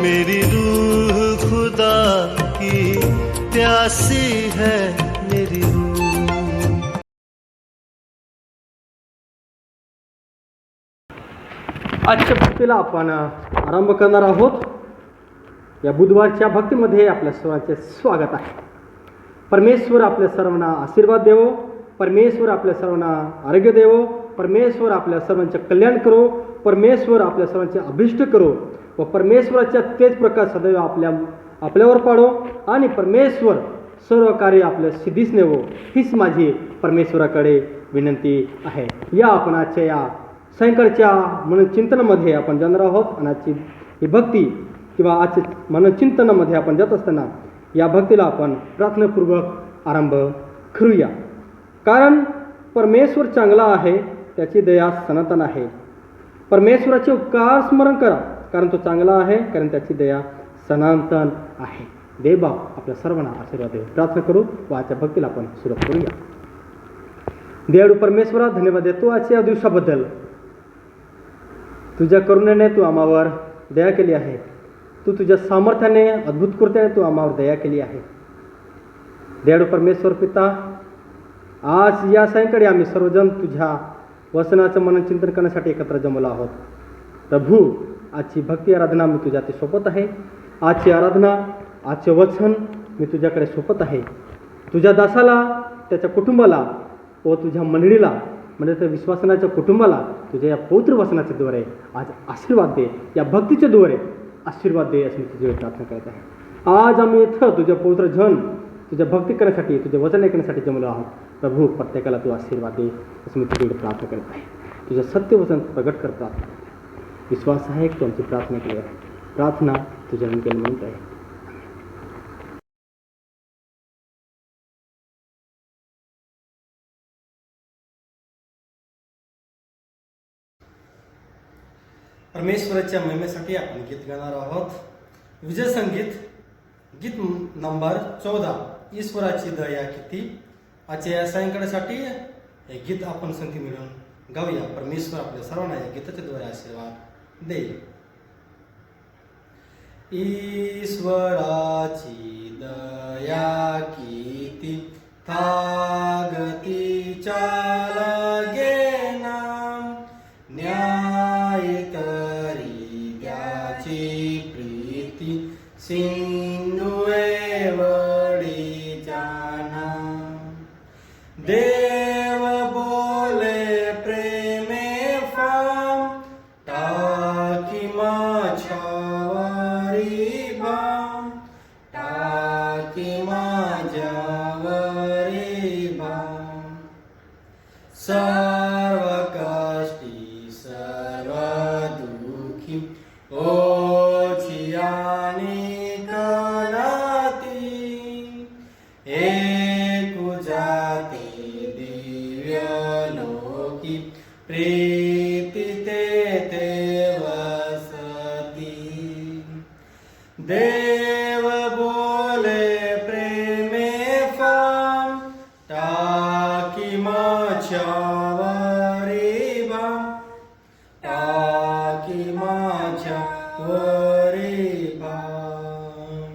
मेरी रूह खुदा की प्यासी है मेरी रूह। आजच्या भक्तीला आपण आरंभ करणार आहोत. या बुधवारच्या भक्तीमध्ये आपल्या सर्वांचे स्वागत आहे. परमेश्वर आपल्या सर्वांना आशीर्वाद देवो. परमेश्वर आपल्या सर्वांना आरोग्य देवो. परमेश्वर आपल्या सर्वांचे कल्याण करो. परमेश्वर आपल्या सर्वांचे अभिष्ट करो व परमेश्वराच्या तेच प्रकाश सदैव आपल्यावर पाडो आणि परमेश्वर सर्व कार्य आपल्या सिद्धीस नेवो. हीच माझी परमेश्वराकडे विनंती आहे. या आपण आजच्या या सायंकाळच्या मनचिंतनामध्ये आपण जाणार आहोत आणि आजची ही भक्ती किंवा आजच्या मनचिंतनामध्ये आपण जात असताना या भक्तीला आपण प्रार्थनापूर्वक आरंभ करूया. कारण परमेश्वर चांगला आहे, त्याची दया सनातन आहे. परमेश्वराचे उपकार स्मरण करा, कारण तो चांगला आहे, कारण त्याची दया सनातन आहे. देवा आपल्या सर्वांना आशीर्वाद देव. प्रार्थना करू व आजच्या भक्तीला आपण सुरुवात करूया. देवाळू परमेश्वरा, धन्यवाद देतो आजच्या दिवसाबद्दल. तुझ्या करुणेने तू आम्हावर दया केली आहे. तू तुझ्या सामर्थ्याने अद्भुत कृत्याने तू आम्हावर दया केली आहे. देवाळू परमेश्वर पिता, आज या सायंकाळी आम्ही सर्वजण तुझ्या वचनाचं मनचिंतन करण्यासाठी एकत्र जमलो आहोत. प्रभू, आजची भक्ती आराधना मी तुझ्या ते सोपत आहे. आजची आराधना, आजचे वचन मी तुझ्याकडे सोपत आहे. तुझ्या दासाला, त्याच्या कुटुंबाला व तुझ्या मंडळीला, म्हणजे त्या विश्वासनाच्या कुटुंबाला तुझ्या या पवित्र वचनाच्या द्वारे आज आशीर्वाद दे. या भक्तीच्या द्वारे आशीर्वाद दे अशी मी तुझ्यावर प्रार्थना करत आहे. आज आम्ही इथं तुझ्या पवित्र जन तुझ्या भक्ती करण्यासाठी, तुझे वचन ऐकण्यासाठी जमलो आहोत. प्रभू, प्रत्येकाला तू आशीर्वाद दे असं मी तुझ्याकडे प्रार्थना करत आहे. तुझं सत्य वचन प्रगट करतात. विश्वास आहे की तुमची प्रार्थना केली आहे. प्रार्थना तुझ्या केलं म्हणत आहे. परमेश्वराच्या महिमेसाठी आपण गीत गाणार आहोत. विजय संगीत गीत नंबर 14, ईश्वराची दया किती. आजच्या या सायंकाळसाठी हे गीत आपण संगती मिळून गाऊया. परमेश्वर आपल्या सर्वांना या गीताच्या द्वारे आशीर्वाद देईल. ईश्वराची दया किती थागतीच्या लागेना, न्याय तरी त्याची प्रीती सिंधुए वडी जाना. देव बोले प्रेमे फाम, टाकी माझ्यावरी भाम, टाकी माझ्यावरी भाम. सर्व कष्टी सर्व दुःखी ओची आणि कनाती, एकू जाते दिव्य लोकी, प्रीती तेथे वसती. देव बोले प्रेमे फाम, टाकी माझ्यावरी भाम, टाकी माझ्यावरी भाम.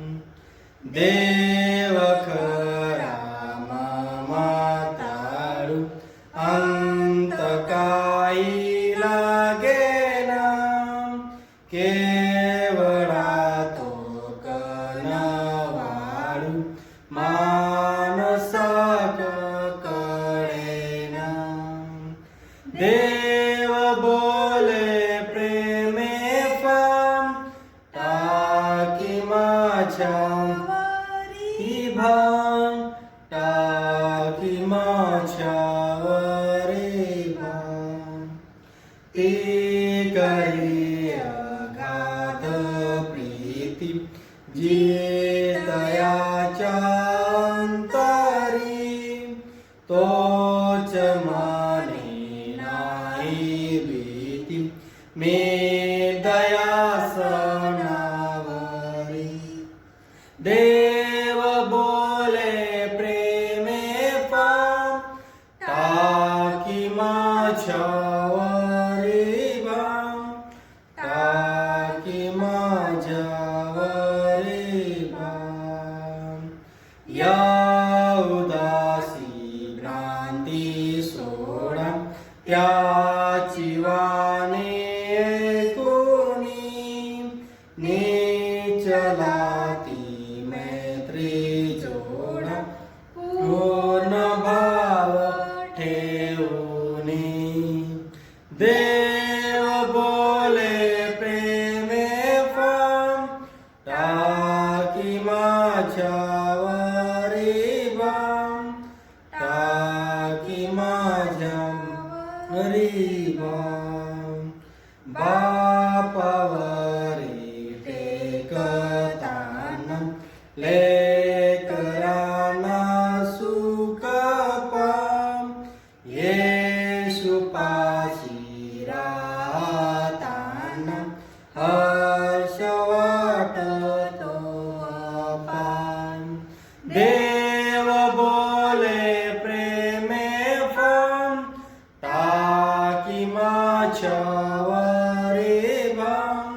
देव खरा माताळू, अंत काही लागेना, केवळा तो कनवाळू, मानसाक कळेना. देव बोले प्रेमे फाम, टाकी माझ्यावरी भाम, टाकी माझ्यावरी भाम. ती करी अगाध प्रीती, जी दयाच्या अंतरी, तोच माने नाही भीती, मे दयासनावरी. देव बोले प्रेमे फाम, टाकी माझ्यावरी भाम, टाकी माझ्या चलाती मैत्री जोड पूर्ण भाव ठेवूनी देव बोले प्रेमे फाम टाकी माझ्यावरी बाम टाकी माझ्यावरी बाम बापावरी टेकताना लेकरांना सुख पाम येशू पाशी राहताना हर्ष वाटतो अपार देव बोले प्रेमे फाम टाकी माझ्यावरी बाम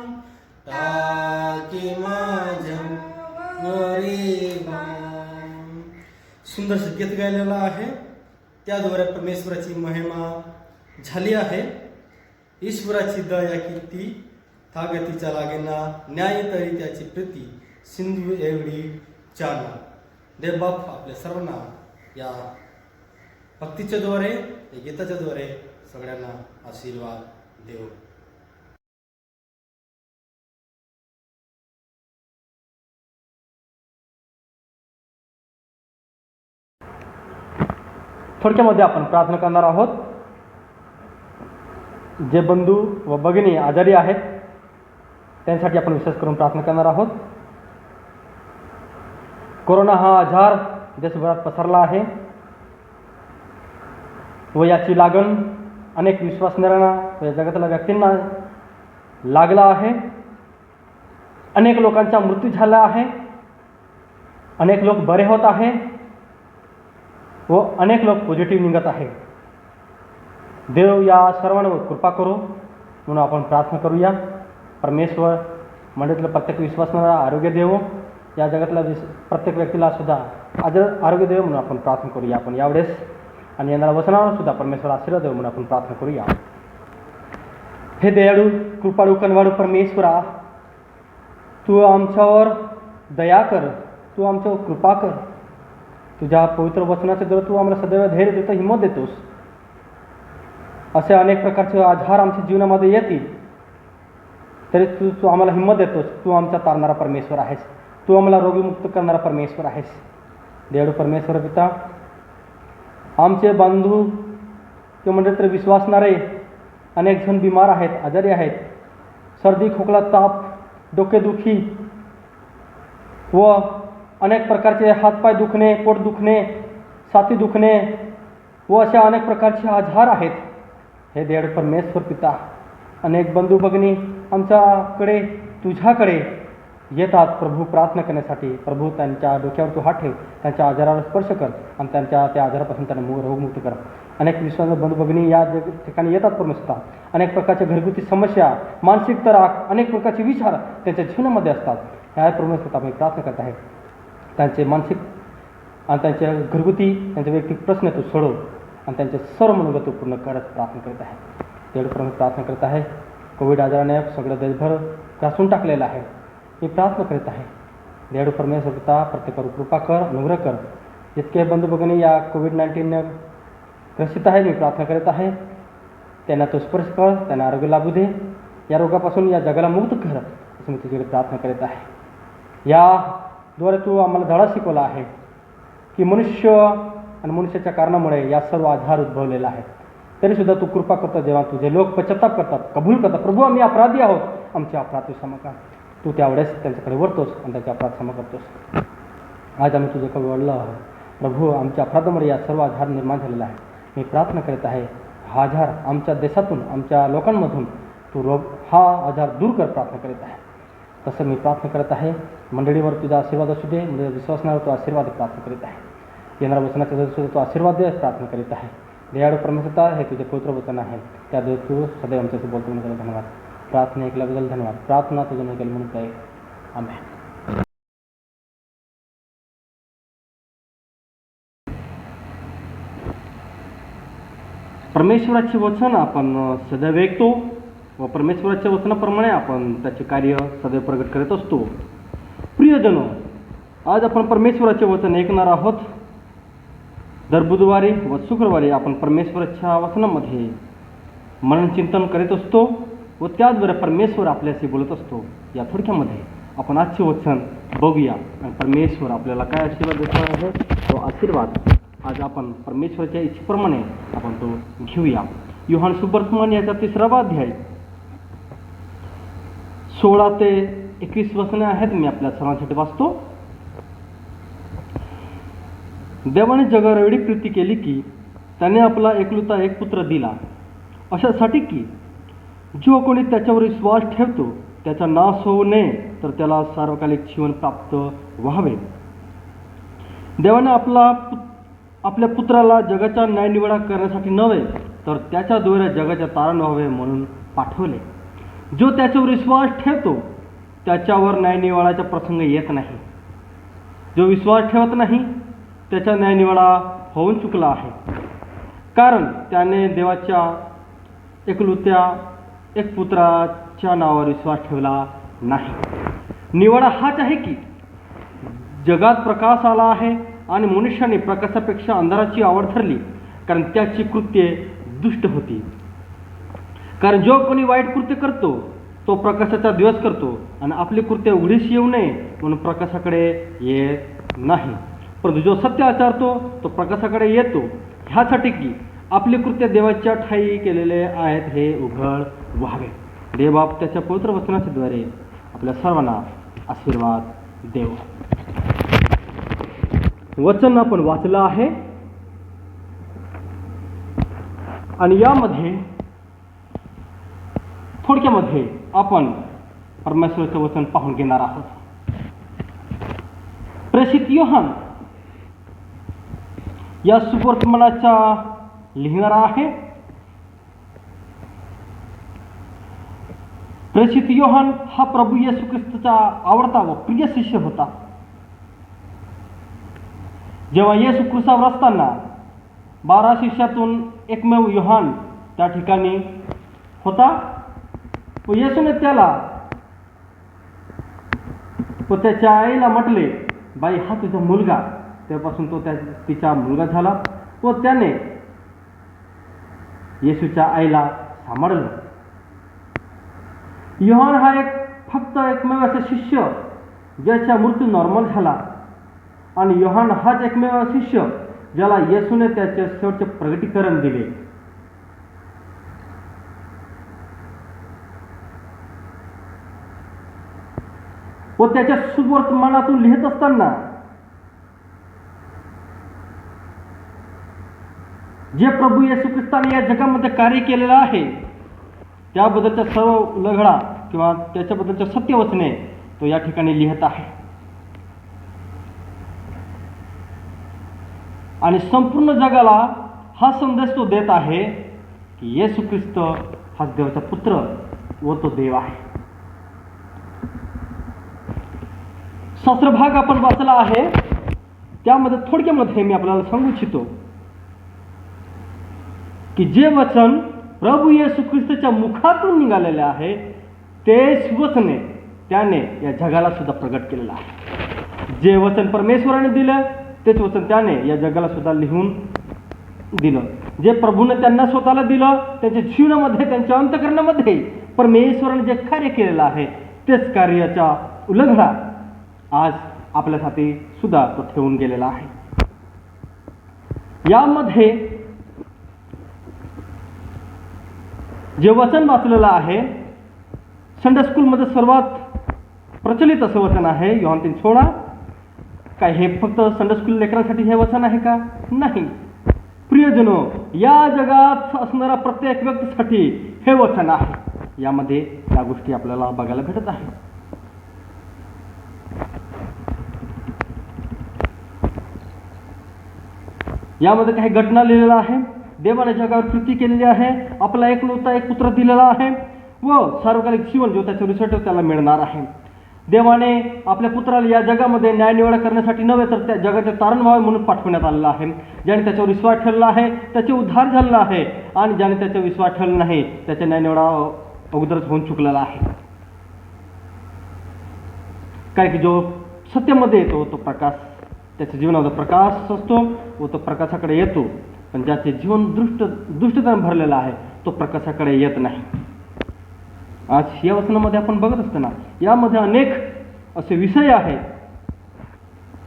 टाकी माझ्यावरी बाम. सुंदर गीत गायलेलं आहे. त्याद्वारे परमेश्वराची महिमा झाली आहे. ईश्वराची दया किती थागतीच्या लागेना न्याय तरी त्याची प्रीती सिंधू एवढी चालना. देव बाप आपल्या सर्वांना या भक्तीच्या द्वारे या गीताच्या द्वारे सगळ्यांना आशीर्वाद देव. थोडक्यामध्ये आपण प्रार्थना करणार आहोत. जे बंधू व भगिनी आजारी आहेत त्यांसाठी आपण विशेष करून प्रार्थना करणार आहोत. कोरोना हा आजार देशभरात पसरला आहे व याची लागण अनेक विश्वासणाऱ्यांना व जगातल्या व्यक्तींना लागला आहे. अनेक लोकांचा मृत्यू झाला आहे. अनेक लोक बरे होत आहे व अनेक लोक पॉझिटिव्ह निघत आहे. देव या सर्वांवर कृपा करो म्हणून आपण प्रार्थना करूया. परमेश्वर मंडळीतलं प्रत्येक विश्वासणारा आरोग्य देव. या जगातल्या प्रत्येक व्यक्तीला सुद्धा आरोग्य देव म्हणून आपण प्रार्थना करूया. आपण यावेळेस आणि येणाऱ्या वचनावर सुद्धा परमेश्वर आशीर्वाद देव म्हणून आपण प्रार्थना करूया. हे दयाळू कृपाळू कनवाळू परमेश्वरा, तू आमच्यावर दया कर, तू आमच्यावर कृपा कर. तुझ्या पवित्र वचनाचे जर तू आम्हाला सदैव धैर्य देतो, हिंमत देतोस. असे अनेक प्रकारचे आजार आमच्या जीवनामध्ये येतील तरी तू आम्हाला हिंमत देतोस. तू आमचा तारणारा परमेश्वर आहेस. तू आम्हाला रोगीमुक्त करणारा परमेश्वर आहेस. देव परमेश्वर पिता, आमचे बांधू किंवा म्हणजे तर विश्वासणारे अनेक जण बिमार आहेत, आजारी आहेत. सर्दी, खोकला, ताप, डोकेदुखी व अनेक प्रकारचे हातपाय दुखणे, पोट दुखणे, छाती दुखणे व अशा अनेक प्रकारचे आजार आहेत. हे देव परमेश्वर पिता, अनेक बंधू भगिनी आमच्याकडे तुझ्याकडे येतात प्रभू प्रार्थना करण्यासाठी. प्रभू त्यांच्या डोक्यावर तू हात ठेव, त्यांच्या आजारावर स्पर्श कर आणि त्यांच्या त्या आजारापासून त्यांना रोगमुक्त कर. अनेक विश्वास बंधू भगिनी या ठिकाणी येतात परमेश्वर. अनेक प्रकारच्या घरगुती समस्या, मानसिक तराक, अनेक प्रकारचे विचार त्यांच्या जीवनामध्ये असतात. ह्या परमेश्वर आम्ही प्रार्थना करत आहे. त्यांचे मानसिक आणि त्यांच्या घरगुती त्यांचे वैयक्तिक प्रश्न तू सोडव आणि त्यांचे सर्व मनोगत तू पूर्ण करत प्रार्थना करत आहे. तेवढं प्रमुख प्रार्थना करत आहे. कोविड आजाराने सगळं देशभर ग्रासून टाकलेलं आहे. मी प्रार्थना करीत आहे. देव परमेश्वर पिता, प्रत्येकावर कृपा कर, अनुग्रह कर. जितके बंधू भगिनी या कोविड-19 ग्रसित आहे, मी प्रार्थना करत आहे. त्यांना तो स्पर्श कर, त्यांना आरोग्य लाभू दे. या रोगापासून या जगाला मुक्त कर असं मी तुझ्याकडे प्रार्थना करत आहे. याद्वारे तू आम्हाला धडा शिकवला आहे की मनुष्य आणि मनुष्याच्या कारणामुळे या सर्व आजार उद्भवलेला आहे. तरीसुद्धा तू कृपा करतो. जेव्हा तुझे लोक पश्चाताप करतात, कबूल करतात, प्रभू आम्ही अपराधी आहोत, आमचे अपराध तू क्षमा कर. तू त्यावेळेस त्यांच्याकडे वळतोस आणि त्यांचे अपराध क्षमा करतोस. आज आम्ही तुझ्याकडे वळलो आहोत प्रभू. आमच्या अपराधामुळे या सर्व आजार निर्माण झालेला आहे. मी प्रार्थना करत आहे, हा आजार आमच्या देशातून, आमच्या लोकांमधून तू हा आजार दूर कर प्रार्थना करत आहे. तसं मी प्रार्थना करत आहे. मंडळीवर तुझा आशीर्वाद असू दे. म्हणजे विश्वासनावर तो आशीर्वाद प्रार्थना करीत आहे. येणाऱ्या वचनाच्या सुद्धा तो आशीर्वाद दे प्रार्थना करीत आहे. देवाडू परमेश्वरता हे तुझे पवित्र वचन आहे. त्याद्वारे तू सदैव आमच्याशी बोलतो म्हणून धन्यवाद. प्रार्थना ऐकल्याबद्दल धन्यवाद. प्रार्थना तुझं नकेल म्हणून काय. आमेन. परमेश्वराचे वचन आपण सदैव ऐकतो व परमेश्वराच्या वचनाप्रमाणे आपण त्याचे कार्य सदैव प्रगट करत असतो. प्रियजनो, आज आपण परमेश्वराचे वचन ऐकणार आहोत. दर बुधवारी व शुक्रवारी आपण परमेश्वराच्या वचनामध्ये मननचिंतन करीत असतो व त्याचबरोबर परमेश्वर आपल्याशी बोलत असतो. या थोडक्यामध्ये आपण आजचे वचन बघूया आणि परमेश्वर आपल्याला काय आशीर्वाद देणार आहे तो आशीर्वाद आज आपण परमेश्वराच्या इच्छेप्रमाणे आपण तो घेऊया. योहान सुवर्तमान याचा 3रा अध्याय 16 ते 21 वचने आहेत. मी आपल्या सर्वांसाठी वाचतो. देवाने जगावर एवढी प्रीती केली की त्याने आपला एकलुता एक पुत्र दिला, अशासाठी की जो कोणी त्याच्यावर विश्वास ठेवतो त्याचा नाश होऊ नये, तर त्याला सार्वकालिक जीवन प्राप्त व्हावे. देवाने आपल्या पुत्राला जगाचा न्यायनिवाडा करण्यासाठी नव्हे, तर त्याच्याद्वारे जगाच्या तारण व्हावे म्हणून पाठवले. जो त्याच्यावर विश्वास ठेवतो त्याच्यावर न्यायनिवाडाचा प्रसंग येत नाही. जो विश्वास ठेवत नाही त्याचा न्यायनिवाडा होऊन चुकला आहे, कारण त्याने देवाच्या एकलुत्या एक पुत्राच्या नावावर विश्वास ठेवला नाही. निवाडा हाच आहे की जगात प्रकाश आला आहे आणि मनुष्याने प्रकाशापेक्षा अंधाराची आवड धरली, कारण त्याची कृत्ये दुष्ट होती. कारण जो कोणी वाईट कृत्य करतो तो प्रकाशाचा द्वेष करतो आणि आपली कृत्य उघडीस येऊ नये म्हणून प्रकाशाकडे येत नाही. परंतु जो सत्य आचरतो तो प्रकाशाकडे येतो, ह्यासाठी की आपली कृत्य देवाच्या ठायी केलेले आहेत हे उघड व्हावे. देवबाप त्याच्या पवित्र वचनाच्या द्वारे आपल्या सर्वांना आशीर्वाद देव. वचन आपण वाचलं आहे आणि यामध्ये थोडक्यामध्ये आपण परमेश्वराचं वचन पाहून घेणार आहोत. प्रेषित योहान या सुवर्तमानाचा लिहिणारा आहे. प्रेषित योहान हा प्रभू येशू ख्रिस्ताचा आवडता व प्रिय शिष्य होता. जेव्हा येशू क्रूसावर असताना 12 शिष्यातून एकमेव योहान त्या ठिकाणी होता व येशूने त्याला व त्याच्या आईला म्हटले, बाई हा तुझा मुलगा. त्यापासून तो तिचा मुलगा झाला व त्याने येशूच्या आईला सांभाळलं. योहान हा फक्त एकमेव असा शिष्य ज्याचा मृत्यू नॉर्मल झाला आणि योहान हाच एकमेव शिष्य ज्याला येशूने त्याचे शेवटचे प्रगटीकरण दिले. व त्याच्या सुवर्तमानातून लिहित असताना जे प्रभू येशू ख्रिस्ताने या जगामध्ये कार्य केलेलं आहे त्याबद्दलच्या सर्व उलगडा किंवा त्याच्याबद्दलच्या सत्यवचने तो या ठिकाणी लिहित आहे. आणि संपूर्ण जगाला हा संदेश तो देत आहे की येशू ख्रिस्त हा देवाचा पुत्र व तो देव आहे. शास्त्रभाग आपण वाचला आहे, त्यामध्ये थोडक्यामध्ये मी आपल्याला सांगू इच्छितो की जे वचन प्रभू येशू ख्रिस्ताच्या मुखातून निघालेले आहे तेच वचने त्याने या जगाला सुद्धा प्रगट केलेलं आहे. जे वचन परमेश्वराने दिलं तेच वचन त्याने या जगाला सुद्धा लिहून दिलं. जे प्रभूने त्यांना स्वतःला दिलं त्यांच्या जीवनामध्ये त्यांच्या अंतःकरणामध्ये परमेश्वराने जे कार्य केलेलं आहे तेच कार्याचा उलगडा आज आपल्यासाठी सुद्धा तो ठेवून गेलेला आहे. यामध्ये जे वचन वाचलेलं आहे संडे स्कूलमध्ये सर्वात प्रचलित असं वचन आहे योहान 3:16. काय हे फक्त संडे स्कूल लेकरांसाठी हे वचन आहे का? नाही. प्रियजनो, या जगात असणाऱ्या प्रत्येक व्यक्तीसाठी हे वचन आहे. यामध्ये या गोष्टी आपल्याला बघायला भेटत आहे. यामध्ये काही घटना लिहिलेल्या आहे. देवाने जगावर प्रीती केलेली आहे, आपला एकलौता एक पुत्र दिलेला आहे व सार्वकालिक जीवन जो त्याच्या रिसर्ट त्याला मिळणार आहे. देवाने आपल्या पुत्राला या जगामध्ये न्यायनिवाडा करण्यासाठी नव्हे तर त्या जगाचे तारण व्हावे म्हणून पाठवण्यात आलेलं आहे. ज्याने त्याच्यावर विश्वास ठेवला आहे त्याचे उद्धार झालेला आहे आणि ज्याने त्याचा विश्वास ठेवला नाही त्याचा न्यायनिवाडा अगोदरच होऊन चुकलेला आहे. काय की जो सत्यामध्ये येतो तो प्रकाश, त्याच्या जीवनामध्ये प्रकाश असतो व तो प्रकाशाकडे येतो, पण ज्याचे जीवन दुष्टतेने भरलेलं आहे तो प्रकाशाकडे येत नाही. आज या वचनामध्ये आपण बघत असताना यामध्ये अनेक असे विषय आहेत.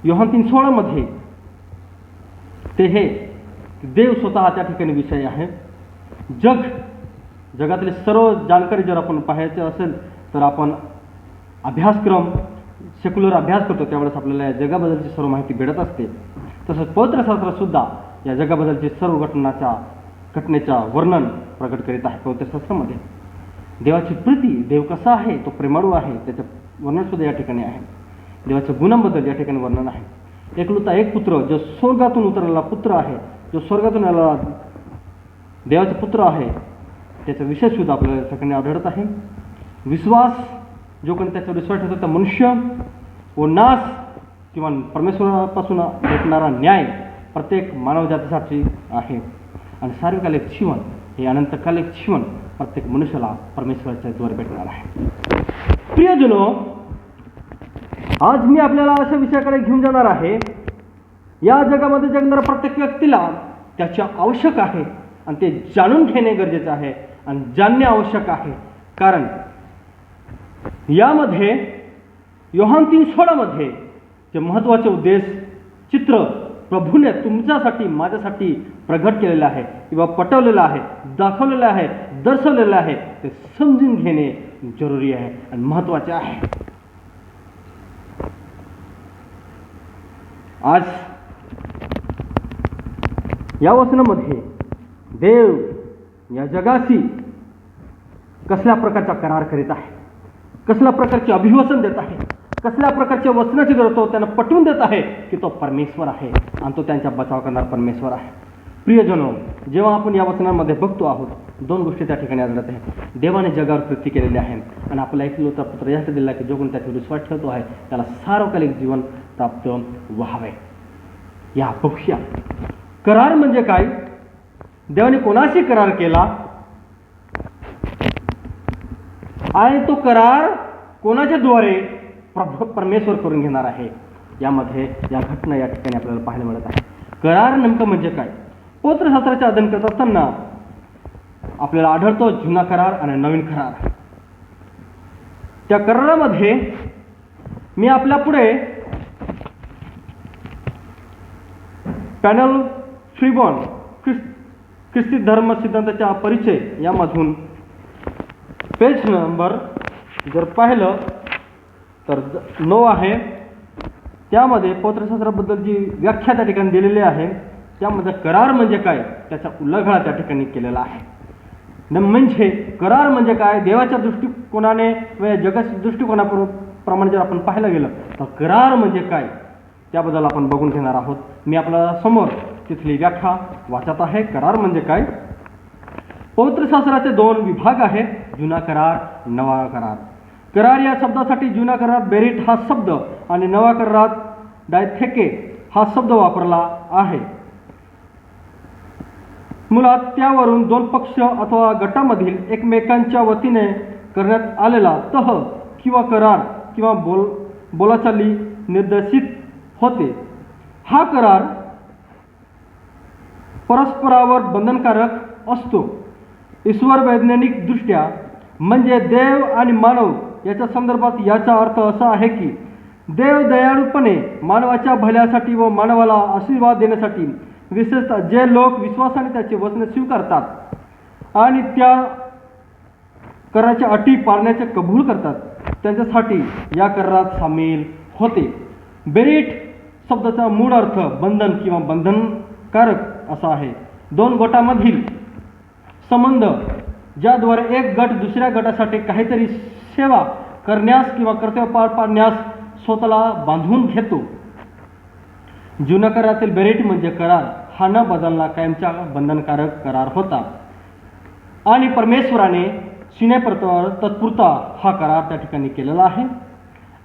योहान 3:16 मध्ये ते हे देव स्वतः त्या ठिकाणी विषय आहे. जगातले सर्व जानकारी जर आपण पाहायचे असेल तर आपण अभ्यासक्रम सेक्युलर अभ्यास करतो, त्यावेळेस आपल्याला या जगाबद्दलची सर्व माहिती भेटत असते. तसंच पवित्रशास्त्रासुद्धा या जगाबद्दलची सर्व घटनेचा वर्णन प्रकट करीत आहे. पवित्रशास्त्रामध्ये देवाची प्रीती, देव कसा आहे, तो प्रेमाळू आहे, त्याचं वर्णनसुद्धा या ठिकाणी आहे. देवाच्या गुणांबद्दल या ठिकाणी वर्णन आहे. एकलुता एक पुत्र जो स्वर्गातून उतरलेला पुत्र आहे, जो स्वर्गातून आलेला देवाचा पुत्र आहे, त्याचा विषय सुद्धा आपल्याला या ठिकाणी आढळत आहे. विश्वास, जो कोणी त्याच्यावर विश्वास ठेवतो त्या मनुष्य व नाश किंवा परमेश्वरापासून भेटणारा न्याय प्रत्येक मानवजातीसाठी आहे. आणि सार्वकालिक जीवन, हे अनंतकालिक जीवन प्रत्येक मनुष्याला परमेश्वराच्या द्वारे भेटणार आहे. प्रियजनो, आज मी आपल्याला अशा विषयाकडे घेऊन जाणार आहे. या जगामध्ये जगणाऱ्या प्रत्येक व्यक्तीला त्याचे आवश्यक आहे आणि ते जाणून घेणे गरजेचे आहे आणि जाणणे आवश्यक आहे. कारण यामध्ये योहान 3:16 मध्ये जे महत्त्वाचे उद्देश चित्र प्रभूने तुमच्यासाठी माझ्यासाठी प्रगट केलेलं आहे किंवा पटवलेलं आहे, दाखवलेलं आहे, दर्शवलेलं आहे, ते समजून घेणे जरुरी आहे आणि महत्त्वाचे आहे. आज या वचनामध्ये देव या जगाशी कसल्या प्रकारचा करार करीत आहे, कसल्या प्रकारचे अभिवचन देत आहे, कसल्या प्रकारच्या वचनाची तो त्यांना पटवून देत आहे की तो परमेश्वर आहे आणि तो त्यांचा बचाव करणारा परमेश्वर आहे. प्रियजनो, जेव्हा आपण या वचनांमध्ये बघतो आहोत, दोन गोष्टी त्या ठिकाणी आढळत आहेत. देवाने जगावर कृती केलेली आहे आणि आपला एकलौता पुत्र यासाठी दिला की जो कोणी त्याच्यावर विश्वास ठेवतो आहे त्याला सार्वकालिक जीवन प्राप्त व्हावे. या बघूया करार म्हणजे काय, देवाने कोणाशी करार केला आणि तो करार कोणाच्या द्वारे परमेश्वर करून घेणार आहे. यामध्ये या घटना या ठिकाणी आपल्याला पाहायला मिळत आहे. करार नेमकं म्हणजे काय, पवित्रशास्त्राचे अध्ययन करत असताना आपल्याला आढळतो जुना करार आणि नवीन करार. त्या करारामध्ये मी आपल्या पुढे पॅनल फ्रीबॉन ख्रिस्ती धर्म सिद्धांताचा परिचय यामधून पेज नंबर जर पाहिलं तर 9 आहे. त्यामध्ये पवित्रशास्त्राबद्दल जी व्याख्या त्या ठिकाणी दिलेली आहे त्यामध्ये करार म्हणजे काय त्याचा उल्लेख त्या ठिकाणी केलेला आहे. म्हणजे करार म्हणजे काय, देवाच्या दृष्टिकोनाने व जगाच्या दृष्टिकोनाप्रमाणे जर आपण पाहायला गेलं तर करार म्हणजे काय त्याबद्दल आपण बघून घेणार आहोत. मी आपल्या समोर तिथली व्याख्या वाचत आहे. करार म्हणजे काय, पवित्रशास्त्राचे 2 विभाग आहेत, जुना करार, नवा करार. करार या शब्दासाठी जुना करारात बेरीट हा शब्द आणि नवा करारात डायथेके हा शब्द वापरला आहे. मुळात त्यावरून 2 पक्ष अथवा गटामधील एकमेकांच्या वतीने करण्यात आलेला तह किंवा करार किंवा बोलाचाली निर्देशित होते. हा करार परस्परावर बंधनकारक असतो. ईश्वर वैज्ञानिक दृष्ट्या म्हणजे देव आणि मानव याच्या संदर्भात याचा अर्थ असा आहे की देव दयाळूपणे मानवाच्या भल्यासाठी व मानवाला आशीर्वाद देण्यासाठी विशेषतः जे लोक विश्वासाने त्याचे वचन स्वीकारतात आणि त्या कराराच्या अटी पाळण्याचे कबूल करतात त्यांच्यासाठी या करारात सामील होते. बेरीट शब्दाचा मूळ अर्थ बंधन किंवा बंधनकारक असा आहे. 2 गटामधील संबंध ज्याद्वारे एक गट दुसऱ्या गटासाठी काहीतरी सेवा करण्यास किंवा कर्तव्य पार पाडण्यास स्वतःला बांधून घेतो. जुन्या करारातील बेरीट म्हणजे करार हा न बदलणारा कायमचा बंधनकारक करार होता आणि परमेश्वराने सिनै पर्वतावर तत्पुरता हा करार त्या ठिकाणी केलेला आहे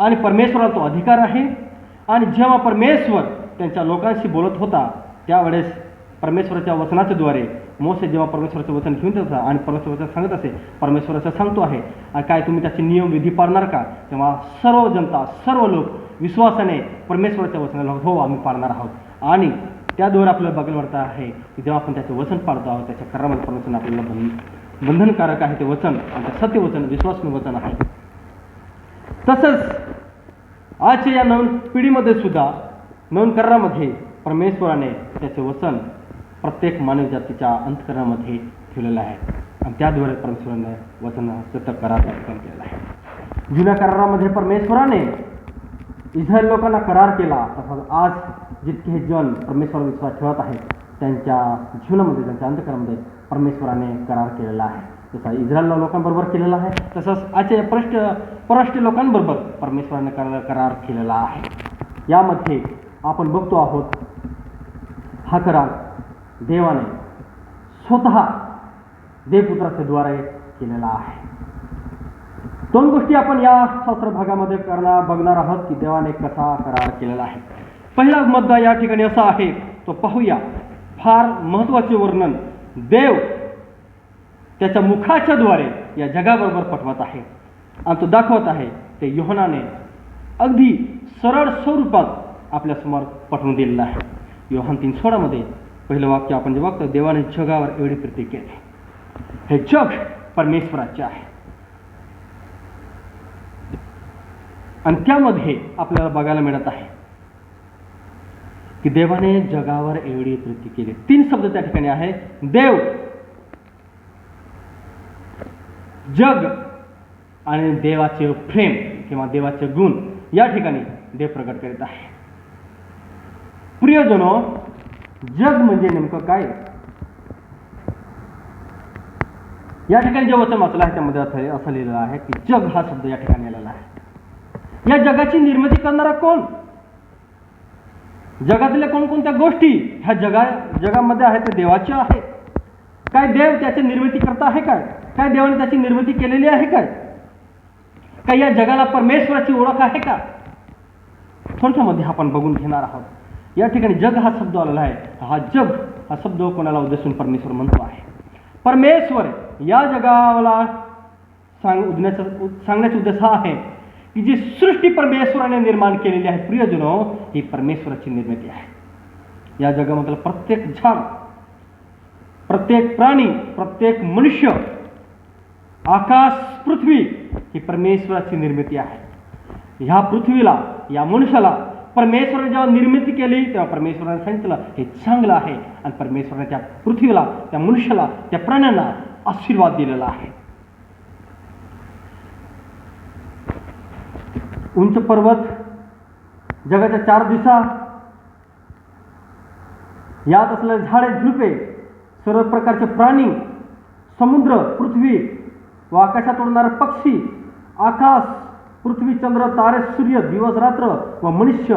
आणि परमेश्वराला तो अधिकार आहे. आणि जेव्हा परमेश्वर त्यांच्या लोकांशी बोलत होता त्यावेळेस परमेश्वराच्या वचनाच्या द्वारे मोसे जेव्हा परमेश्वराचं वचन घेऊन येत होता आणि परमेश्वराचं सांगत असे, परमेश्वराचं सांगतो आहे आणि काय तुम्ही त्याचे नियम विधी पाळणार का, तेव्हा सर्व जनता सर्व लोक विश्वासाने परमेश्वराच्या वचनाला हो आम्ही पाळणार आहोत. आणि त्याद्वारे आपल्याला बघायला वाटतं आहे की जेव्हा आपण त्याचे वचन पाळतो आहोत त्याच्या करामध्ये परमेश्वर आपल्याला बंधनकारक आहे ते वचन आणि ते सत्य वचन विश्वासनीय वचन आहे. तसंच आजच्या या नवीन पिढीमध्ये सुद्धा नवीन करारामध्ये परमेश्वराने त्याचे वचन प्रत्येक मानव जातीच्या अंतकरणामध्ये ठेवलेलं आहे आणि त्याद्वारे परमेश्वराने वचनाचं करार केलेला आहे. जुन्या करारामध्ये परमेश्वराने इस्रायल लोकांना करार केला, तसंच आज जितके हे जन परमेश्वरावर विश्वास ठेवत आहेत त्यांच्या जीवनामध्ये त्यांच्या अंतकरणामध्ये परमेश्वराने करार केलेला आहे. जसा इस्रायल लोकांबरोबर केलेला आहे तसंच आजच्या परराष्ट्रीय लोकांबरोबर परमेश्वराने करार केलेला आहे. यामध्ये आपण बघतो आहोत हा करार देवाने स्वतः देवपुत्राच्या द्वारे केलेला आहे. दोन गोष्टी आपण या शास्त्र भागामध्ये बघणार आहोत की देवाने कसा करार केलेला आहे. पहिला मुद्दा या ठिकाणी असा आहे, तो पाहूया. फार महत्त्वाचे वर्णन देव त्याच्या मुखाच्या द्वारे या जगाबरोबर पटवत आहे आणि तो दाखवत आहे. ते योहानाने अगदी सरळ स्वरूपात आपल्यासमोर पटवून दिलेलं आहे. योहान 3:16 पहिलं वाक्य आपण जे बघतो, देवाने जगावर एवढी प्रीती केली. हे जग परमेश्वराचे आहे आणि त्यामध्ये आपल्याला बघायला मिळत आहे की देवाने जगावर एवढी प्रीती केली. 3 शब्द त्या ठिकाणी आहे, देव, जग आणि देवाचे प्रेम किंवा देवाचे गुण या ठिकाणी देव प्रकट करीत आहे. प्रियजनो, जग म्हणजे नेमकं काय? या ठिकाणी जे वचन वाचलं आहे त्यामध्ये असं लिहिलेलं आहे की जग हा शब्द या ठिकाणी आलेला आहे. या जगाची निर्मिती करणारा कोण? जगातल्या कोणकोणत्या गोष्टी ह्या जगामध्ये आहेत ते देवाच्या आहेत. काय देव त्याची निर्मिती करता आहे काय? काय देवाने त्याची निर्मिती केलेली आहे काय? काय या जगाला परमेश्वराची ओळख आहे का? थोडक्यामध्ये आपण बघून घेणार आहोत. या ठिकाणी जग हा शब्द आलेला आहे. हा जग हा शब्द कोणाला उद्देशून परमेश्वर म्हणतो आहे. परमेश्वर या जगाला सांगण्याचा उद्देश हा आहे की जी सृष्टी परमेश्वराने निर्माण केलेली आहे प्रियजनो, ही परमेश्वराची निर्मिती आहे. या जगामधलं प्रत्येक झाड, प्रत्येक प्राणी, प्रत्येक मनुष्य, आकाश, पृथ्वी ही परमेश्वराची निर्मिती आहे. ह्या पृथ्वीला, या मनुष्याला परमेश्वराने जेव्हा निर्मिती केली तेव्हा परमेश्वराने सांगितलं हे चांगलं आहे आणि परमेश्वराने त्या पृथ्वीला, त्या मनुष्याला, त्या प्राण्यांना आशीर्वाद दिलेला आहे. उंच पर्वत, जगाच्या 4 दिशा, यात असलेले झाडे झुडपे, सर्व प्रकारचे प्राणी, समुद्र, पृथ्वी व आकाशात उडणारे पक्षी, आकाश, पृथ्वी, चंद्र, तारे, सूर्य, दिवस, रात्र व मनुष्य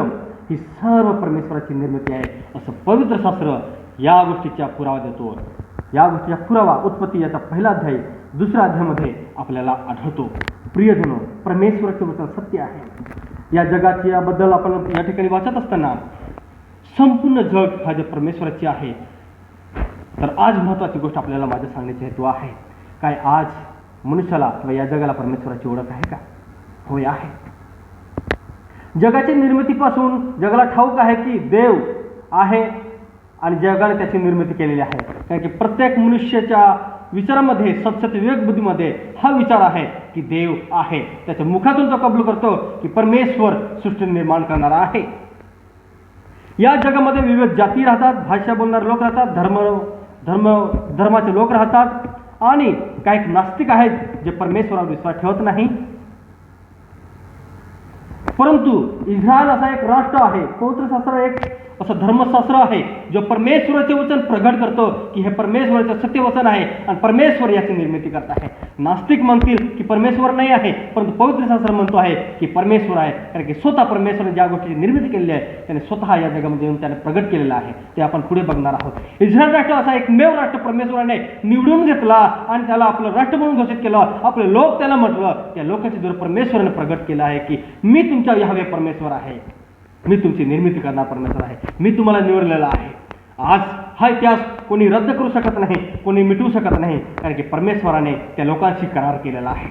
ही सर्व परमेश्वराची निर्मिती आहे असं पवित्र शास्त्र या गोष्टीचा पुरावा देतो. या गोष्टीचा पुरावा उत्पत्ती याचा 1 अध्याय 2 अध्यायामध्ये आपल्याला आढळतो. प्रियजनो, परमेश्वराचे वचन सत्य आहे. या जगाची याबद्दल आपण या ठिकाणी वाचत असताना संपूर्ण जग हा जे परमेश्वराची आहे. तर आज महत्त्वाची गोष्ट आपल्याला माझ्या सांगण्याचा हेतू आहे, काय आज मनुष्याला किंवा या जगाला परमेश्वराची ओळख आहे का? होय, आहे. जगाच्या निर्मितीपासून जगाला ठाऊक आहे की देव आहे आणि जगाने त्याची निर्मिती केलेली आहे. कारण की प्रत्येक मनुष्याच्या विचारामध्ये, सत्सत विवेक बुद्धीमध्ये हा विचार आहे की देव आहे. त्याच्या मुखातून तो कबूल करतो की परमेश्वर सृष्टी निर्माण करणारा आहे. या जगामध्ये विविध जाती राहतात, भाषा बोलणारे लोक राहतात, धर्माचे लोक राहतात आणि काही नास्तिक आहेत जे परमेश्वरावर विश्वास ठेवत नाही. परंतु इस्रायल असा एक राष्ट्र आहे, पवित्रशास्त्र एक असं धर्मशास्त्र आहे जो परमेश्वराचे वचन प्रगट करतो की हे परमेश्वराचे सत्य वचन आहे आणि परमेश्वर याची निर्मिती करत आहे. नास्तिक म्हणतील की परमेश्वर नाही आहे, परंतु पवित्रशास्त्र म्हणतो आहे की परमेश्वर आहे. कारण की स्वतः परमेश्वराने ज्या गोष्टीची निर्मिती केलेली आहे त्याने स्वतः या जगामध्ये येऊन त्याने प्रगट केलेलं आहे. ते आपण पुढे बघणार आहोत. इस्रायल राष्ट्र असा एकमेव राष्ट्र परमेश्वराने निवडून घेतला आणि त्याला आपलं राष्ट्र म्हणून घोषित केलं. आपले लोक त्याला म्हटलं, त्या लोकांच्या द्वारे परमेश्वराने प्रगट केलं आहे की मी तुमच्या यहोवा परमेश्वर आहे, मी तुमची निर्मिती करणार परमेश्वर आहे, मी तुम्हाला निवडलेला आहे. आज हा इतिहास कोणी रद्द करू शकत नाही, कोणी मिटवू शकत नाही, कारण की परमेश्वराने त्या लोकांशी करार केलेला आहे.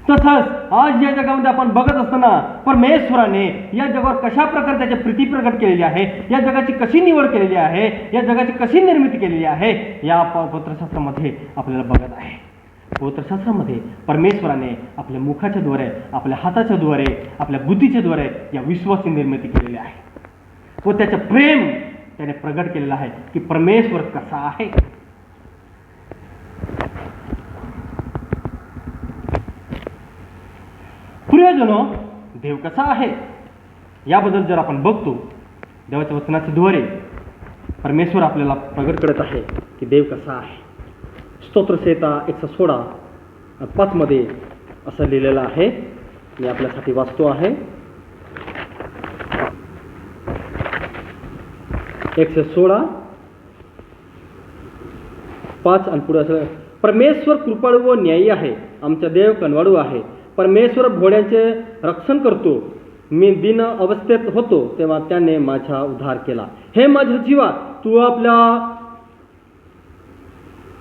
तसंच आज या जगामध्ये आपण बघत असताना परमेश्वराने या जगावर कशा प्रकारे त्याची प्रीती प्रकट केलेली आहे, या जगाची कशी निवड केलेली आहे, या जगाची कशी निर्मिती केलेली आहे, या पवित्रशास्त्रामध्ये आपल्याला बघत आहे. पवित्रशास्त्रामध्ये परमेश्वराने आपल्या मुखाच्या द्वारे, आपल्या हाताच्या द्वारे, आपल्या बुद्धीच्या द्वारे या विश्वाची निर्मिती केलेली आहे व त्याचं प्रेम त्याने प्रगट केलेलं आहे की परमेश्वर कसा आहे. प्रियजनो, देव कसा आहे याबद्दल जर आपण बघतो, देवाच्या वचनाच्या द्वारे परमेश्वर आपल्याला प्रगट करत आहे की देव कसा आहे. स्तोत्रसंहिता 116:5 मध्ये असं लिहिलेलं आहे. मी आपल्यासाठी वाचतो आहे. 116:5 आणि पुढे असं, परमेश्वर कृपाळू व न्यायी आहे, आमचा देव कनवाळू आहे. परमेश्वर भोळ्यांचे रक्षण करतो. मी दीन अवस्थेत होतो तेव्हा त्याने माझा उद्धार केला. हे माझ्या जीवा, तू आपल्या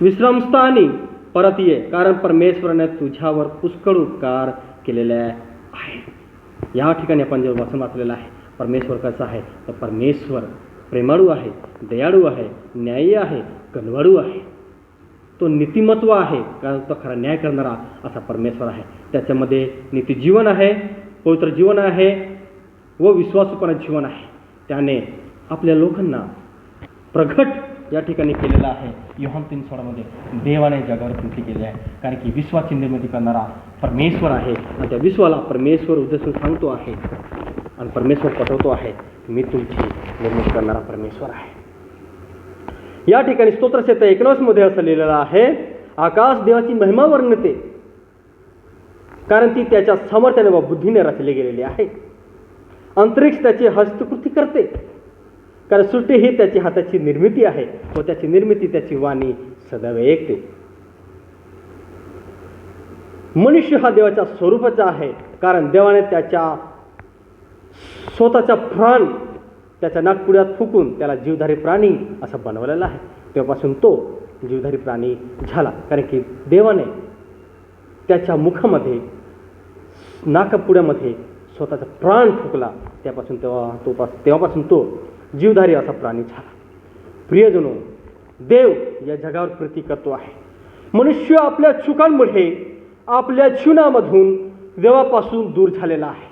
विश्रामस्थानी परत ये, कारण परमेश्वराने तुझ्यावर पुष्कळ उपकार केलेले आहे. या ठिकाणी आपण जे वचन वाचलेलं आहे, परमेश्वर कसा आहे तर परमेश्वर प्रेमाळू आहे, दयाळू आहे, न्यायी आहे, कनवाळू आहे. तो नीतिमत्व आहे, कारण तो खरा न्याय करणारा असा परमेश्वर आहे. त्याच्यामध्ये नीती जीवन आहे, पवित्र जीवन आहे व विश्वासूपणा जीवन आहे. त्याने आपल्या लोकांना प्रगट या ठिकाणी केलेलं आहे. योहान 3:16 देवाने जगावर प्रीती केली आहे, कारण की विश्वाची निर्मिती करणारा परमेश्वर आहे आणि त्या विश्वाला परमेश्वर उद्देशून सांगतो आहे आणि परमेश्वर पटवतो आहे, मी तुमची निर्मिती करणारा परमेश्वर आहे. या ठिकाणी स्तोत्रसंहिता 19 असं लिहिलेलं आहे, आकाश देवाची महिमा वर्णते, कारण ती त्याच्या सामर्थ्याने व बुद्धीने रचली गेलेली आहे. अंतरिक्ष त्याची हस्तकृती करते, कारण सृष्टी ही त्याची हाताची निर्मिती आहे व त्याची निर्मिती त्याची वाणी सदैव ऐकते. मनुष्य हा देवाच्या स्वरूपाचा आहे, कारण देवाने त्याच्या स्वतःचा प्राण त्याच्या नाकपुड्यात फुकून त्याला जीवधारी प्राणी असं बनवलेला आहे. तेव्हापासून तो जीवधारी प्राणी झाला, कारण की देवाने त्याच्या मुखामध्ये, नाकपुड्यामध्ये स्वतःचा प्राण फुकला. तेव्हापासून तो जीवधारी असा प्राणी झाला. प्रियजनो, देव या जगावर प्रीती करतो आहे. मनुष्य आपल्या चुकांमुळे आपल्या जीवनामधून देवापासून दूर झालेला आहे.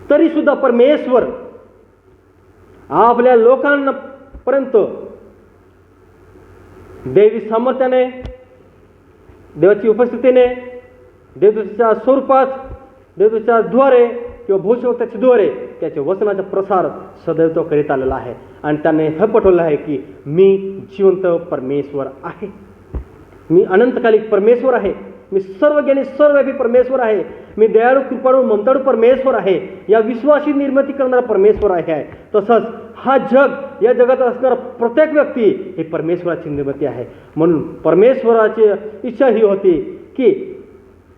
तरी सुद्धा परमेश्वर आपल्या लोकांपर्यंत देवी सामर्थ्याने, देवाची उपस्थितीने, देवदूताच्या स्वरूपात, देवदूताच्या द्वारे किंवा भविष्यवक्त्याच्या द्वारे त्याच्या वचनाचा प्रसार सदैव तो करीत आलेला आहे. आणि त्याने हे पटवलं आहे की मी जिवंत परमेश्वर आहे, मी अनंतकालिक परमेश्वर आहे, मी सर्वज्ञानी सर्वव्यापी परमेश्वर आहे, मी दयाळू कृपाळू ममताळू परमेश्वर आहे, या विश्वासी निर्मिती करणारा परमेश्वर आहे. तसंच हा जग, या जगात असणारा प्रत्येक व्यक्ती ही परमेश्वराची निर्मिती आहे. म्हणून परमेश्वराची इच्छा ही होती की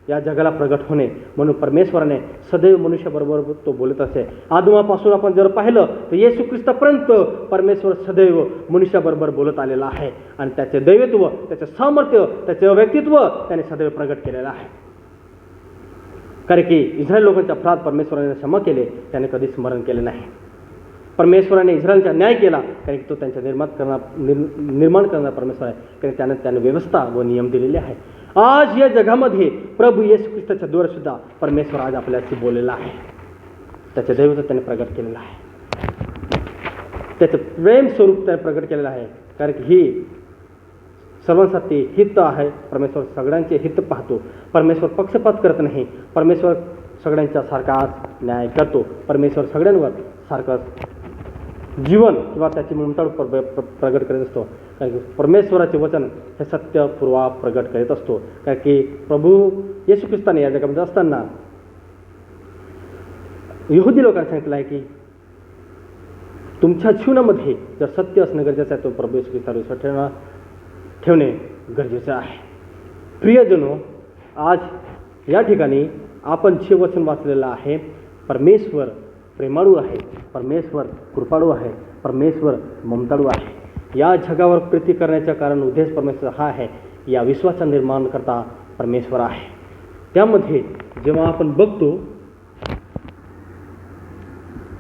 या जगाला प्रगट होणे. म्हणून परमेश्वराने सदैव मनुष्याबरोबर तो बोलत असे. आदमापासून आपण जर पाहिलं तर येशू ख्रिस्तापर्यंत परमेश्वर सदैव मनुष्याबरोबर बोलत आलेला आहे आणि त्याचे दैवत्व, त्याचे सामर्थ्य, त्याचे व्यक्तित्व त्याने सदैव प्रगट केलेलं आहे. कारण की इस्रायल लोकांचे अपराध परमेश्वराने क्षमा केले, त्याने कधी स्मरण केले नाही. परमेश्वराने इस्रायलचा न्याय केला, कारण की तो त्यांचा निर्माण करणारा परमेश्वर आहे, कारण त्याने व्यवस्था व नियम दिलेले आहे. आज या जगामध्ये प्रभू येशू ख्रिस्ताच्या द्वारे सुद्धा परमेश्वर आज आपल्याशी बोललेला आहे. त्याचे दैवत्व त्याने प्रगट केलेलं आहे, त्याचं प्रेम स्वरूप त्याने प्रगट केलेलं आहे. कारण की ही सर्वांसाठी हित आहे. परमेश्वर सगळ्यांचे हित पाहतो. परमेश्वर पक्षपात करत नाही. परमेश्वर सगळ्यांच्या सारखाच न्याय करतो. परमेश्वर सगळ्यांवर सारखंच जीवन किंवा त्याची ममता प्रगट करीत असतो. कारण की परमेश्वराचे वचन हे सत्य पूर्वा प्रगट करीत असतो. कारण की प्रभू येशू ख्रिस्ताने या जगामध्ये असताना यहुदी लोकांना सांगितलं आहे की तुमच्या जीवनामध्ये जर सत्य असणं गरजेचं आहे, तो प्रभू येशू ख्रिस्तावर विश्वास ठेवणे गरजेचं आहे. प्रियजनो, आज या ठिकाणी आपण जे वचन वाचलेलं आहे, परमेश्वर प्रेमाळू आहे, परमेश्वर कृपाळू आहे, परमेश्वर ममताळू आहे. या जगावर प्रीती करण्याचं कारण उद्देश परमेश्वर हा आहे. या विश्वाचा निर्माण करता परमेश्वर आहे. त्यामध्ये जेव्हा आपण बघतो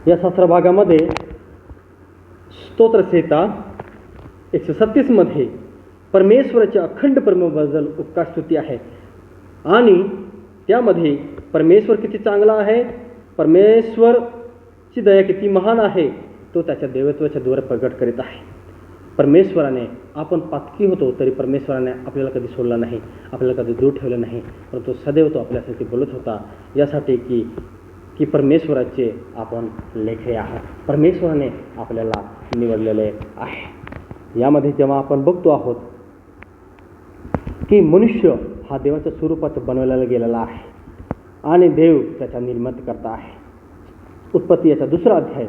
या 17 भागामध्ये स्तोत्रसंहिता 136 मध्ये परमेश्वराच्या अखंड प्रेमाबद्दल उपकार स्तुती आहे. आणि त्यामध्ये परमेश्वर किती चांगला आहे, परमेश्वरची दया किती महान आहे, तो त्याच्या देवत्वाच्या द्वारे प्रगट करीत आहे. परमेश्वराने आपण पातकी होतो तरी परमेश्वराने आपल्याला कधी सोडलं नाही, आपल्याला कधी दूर ठेवलं नाही, परंतु सदैव तो आपल्यासाठी बोलत होता यासाठी की परमेश्वराचे आपण लेखे आहात. परमेश्वराने आपल्याला निवडलेले आहे. यामध्ये जेव्हा आपण बघतो आहोत की मनुष्य हा देवाच्या स्वरूपात बनवलेला गेलेला आहे आणि देव त्याचा निर्मिती करता आहे. उत्पत्ती याचा 2रा अध्याय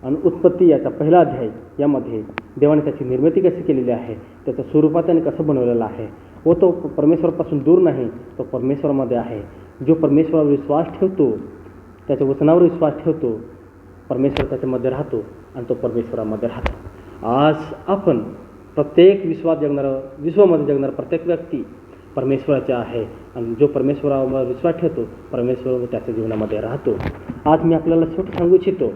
आणि उत्पत्ती याचा 1ला अध्याय यामध्ये देवाने त्याची निर्मिती कशी केलेली आहे, त्याच्या स्वरूपात त्याने कसं बनवलेलं आहे व तो परमेश्वरापासून दूर नाही, तो परमेश्वरामध्ये आहे. जो परमेश्वरावर विश्वास ठेवतो, त्याच्या वचनावर विश्वास ठेवतो, परमेश्वर त्याच्यामध्ये राहतो आणि तो परमेश्वरामध्ये राहतो. आज आपण प्रत्येक विश्वामध्ये जगणारा प्रत्येक व्यक्ती परमेश्वराचा आहे आणि जो परमेश्वरावर विश्वास ठेवतो परमेश्वर त्याच्या जीवनामध्ये राहतो. आज मी आपल्याला शेवट सांगू इच्छितो,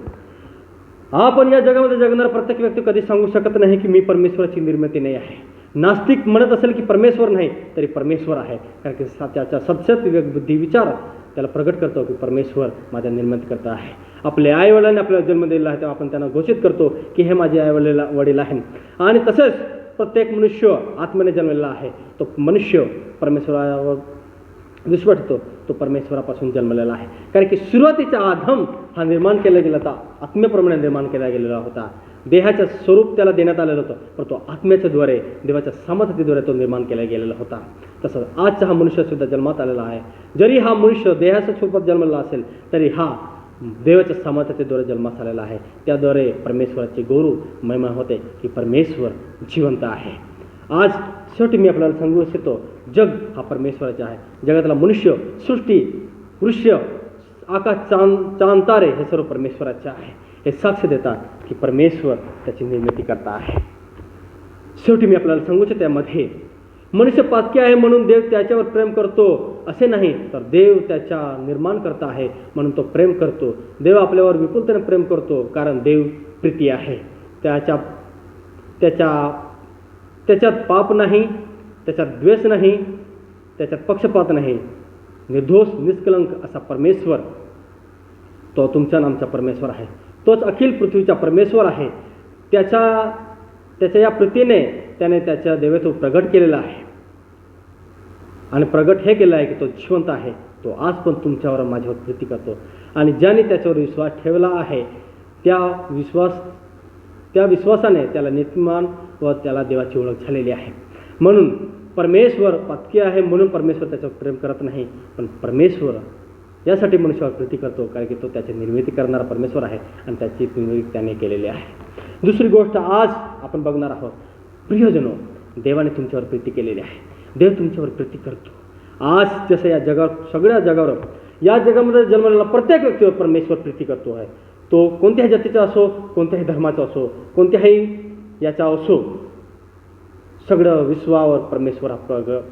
आपण या जगामध्ये जगणारा प्रत्येक व्यक्ती कधी सांगू शकत नाही की मी परमेश्वराची निर्मिती नाही आहे. नास्तिक म्हणत असेल की परमेश्वर नाही तरी परमेश्वर आहे, कारण की त्याचा सतसत बुद्धी विचार त्याला प्रगट करतो की परमेश्वर माझ्या निर्मिती करता आहे. आपल्या आईवडिलांनी आपल्याला जन्म दिलेला आहे तेव्हा आपण त्यांना घोषित करतो की हे माझे वडील आहे. आणि तसेच प्रत्येक मनुष्य आत्म्याने जन्मलेला आहे. तो मनुष्य परमेश्वरावर विश्वास ठेवतो, तो परमेश्वरापासून जन्मलेला आहे. कारण की सुरुवातीचा आदम हा निर्माण केला गेला होता, आत्म्याप्रमाणे निर्माण केला गेलेला होता. देहाचं स्वरूप त्याला देण्यात आलेलं होतं, परंतु आत्म्याच्या द्वारे देवाच्या सामर्थ्याद्वारे तो निर्माण केला गेलेला होता. तसंच आजचा हा मनुष्य सुद्धा जन्मात आलेला आहे. जरी हा मनुष्य देहाच्या स्वरूपात जन्मलेला असेल तरी हा देवाच्या सामर्थ्याद्वारे जन्मास आलेला आहे. त्याद्वारे परमेश्वराचे गौरव महिमा होते की परमेश्वर जिवंत आहे. आज शेवटी मी आपल्याला सांगू इच्छितो, जग हा परमेश्वराचा आहे. जगातला मनुष्य, सृष्टी, वृक्ष, आकाश, चांद तारे हे सर्व परमेश्वराचे आहे. हे साक्ष देतात की परमेश्वर त्याची निर्मिती करता आहे. शेवटी मी आपल्याला सांगू इच्छितो, त्यामध्ये मनुष्य पातकी आहे म्हणून देव त्याच्यावर प्रेम करतो असे नाही, तर देव त्याच्या निर्माण करता आहे म्हणून तो प्रेम करतो. देव आपल्यावर विपुलतेने प्रेम करतो कारण देव प्रीती आहे. त्याच्यात पाप नाही, त्याच्यात द्वेष नाही, त्याच्यात पक्षपात नाही. निर्दोष निष्कलंक असा परमेश्वर, तो तुमच्या नामचा परमेश्वर आहे. तोच अखिल पृथ्वीचा परमेश्वर आहे. त्याच्या या प्रीतीने त्याने त्याच्या देवत्व प्रगट केलेला आहे आणि प्रगट हे केलं आहे की तो जिवंत आहे. तो आज पण तुमच्यावर माझ्यावर प्रीती करतो आणि ज्याने त्याच्यावर विश्वास ठेवला आहे त्या विश्वासाने त्याला नीतिमान व त्याला देवाची ओळख झालेली आहे. म्हणून परमेश्वर पातकी आहे म्हणून परमेश्वर त्याच्यावर प्रेम करत नाही, पण परमेश्वर यासाठी मनुष्यावर प्रीती करतो कारण की तो त्याची निर्मिती करणारा परमेश्वर आहे आणि त्याची निर्मिती त्याने केलेली आहे. दुसरी गोष्ट आज आपण बघणार आहोत, प्रियजनो, देवाने तुमच्यावर प्रीती केलेली आहे. देव तुमच्यावर प्रीती करतो. आज जसं या जगावर या जगामध्ये जन्मलेला प्रत्येक व्यक्तीवर परमेश्वर प्रीती करतो आहे. तो कोणत्याही जातीचा असो, कोणत्याही धर्माचा असो, कोणत्याही याचा असो, सगळं विश्वावर परमेश्वर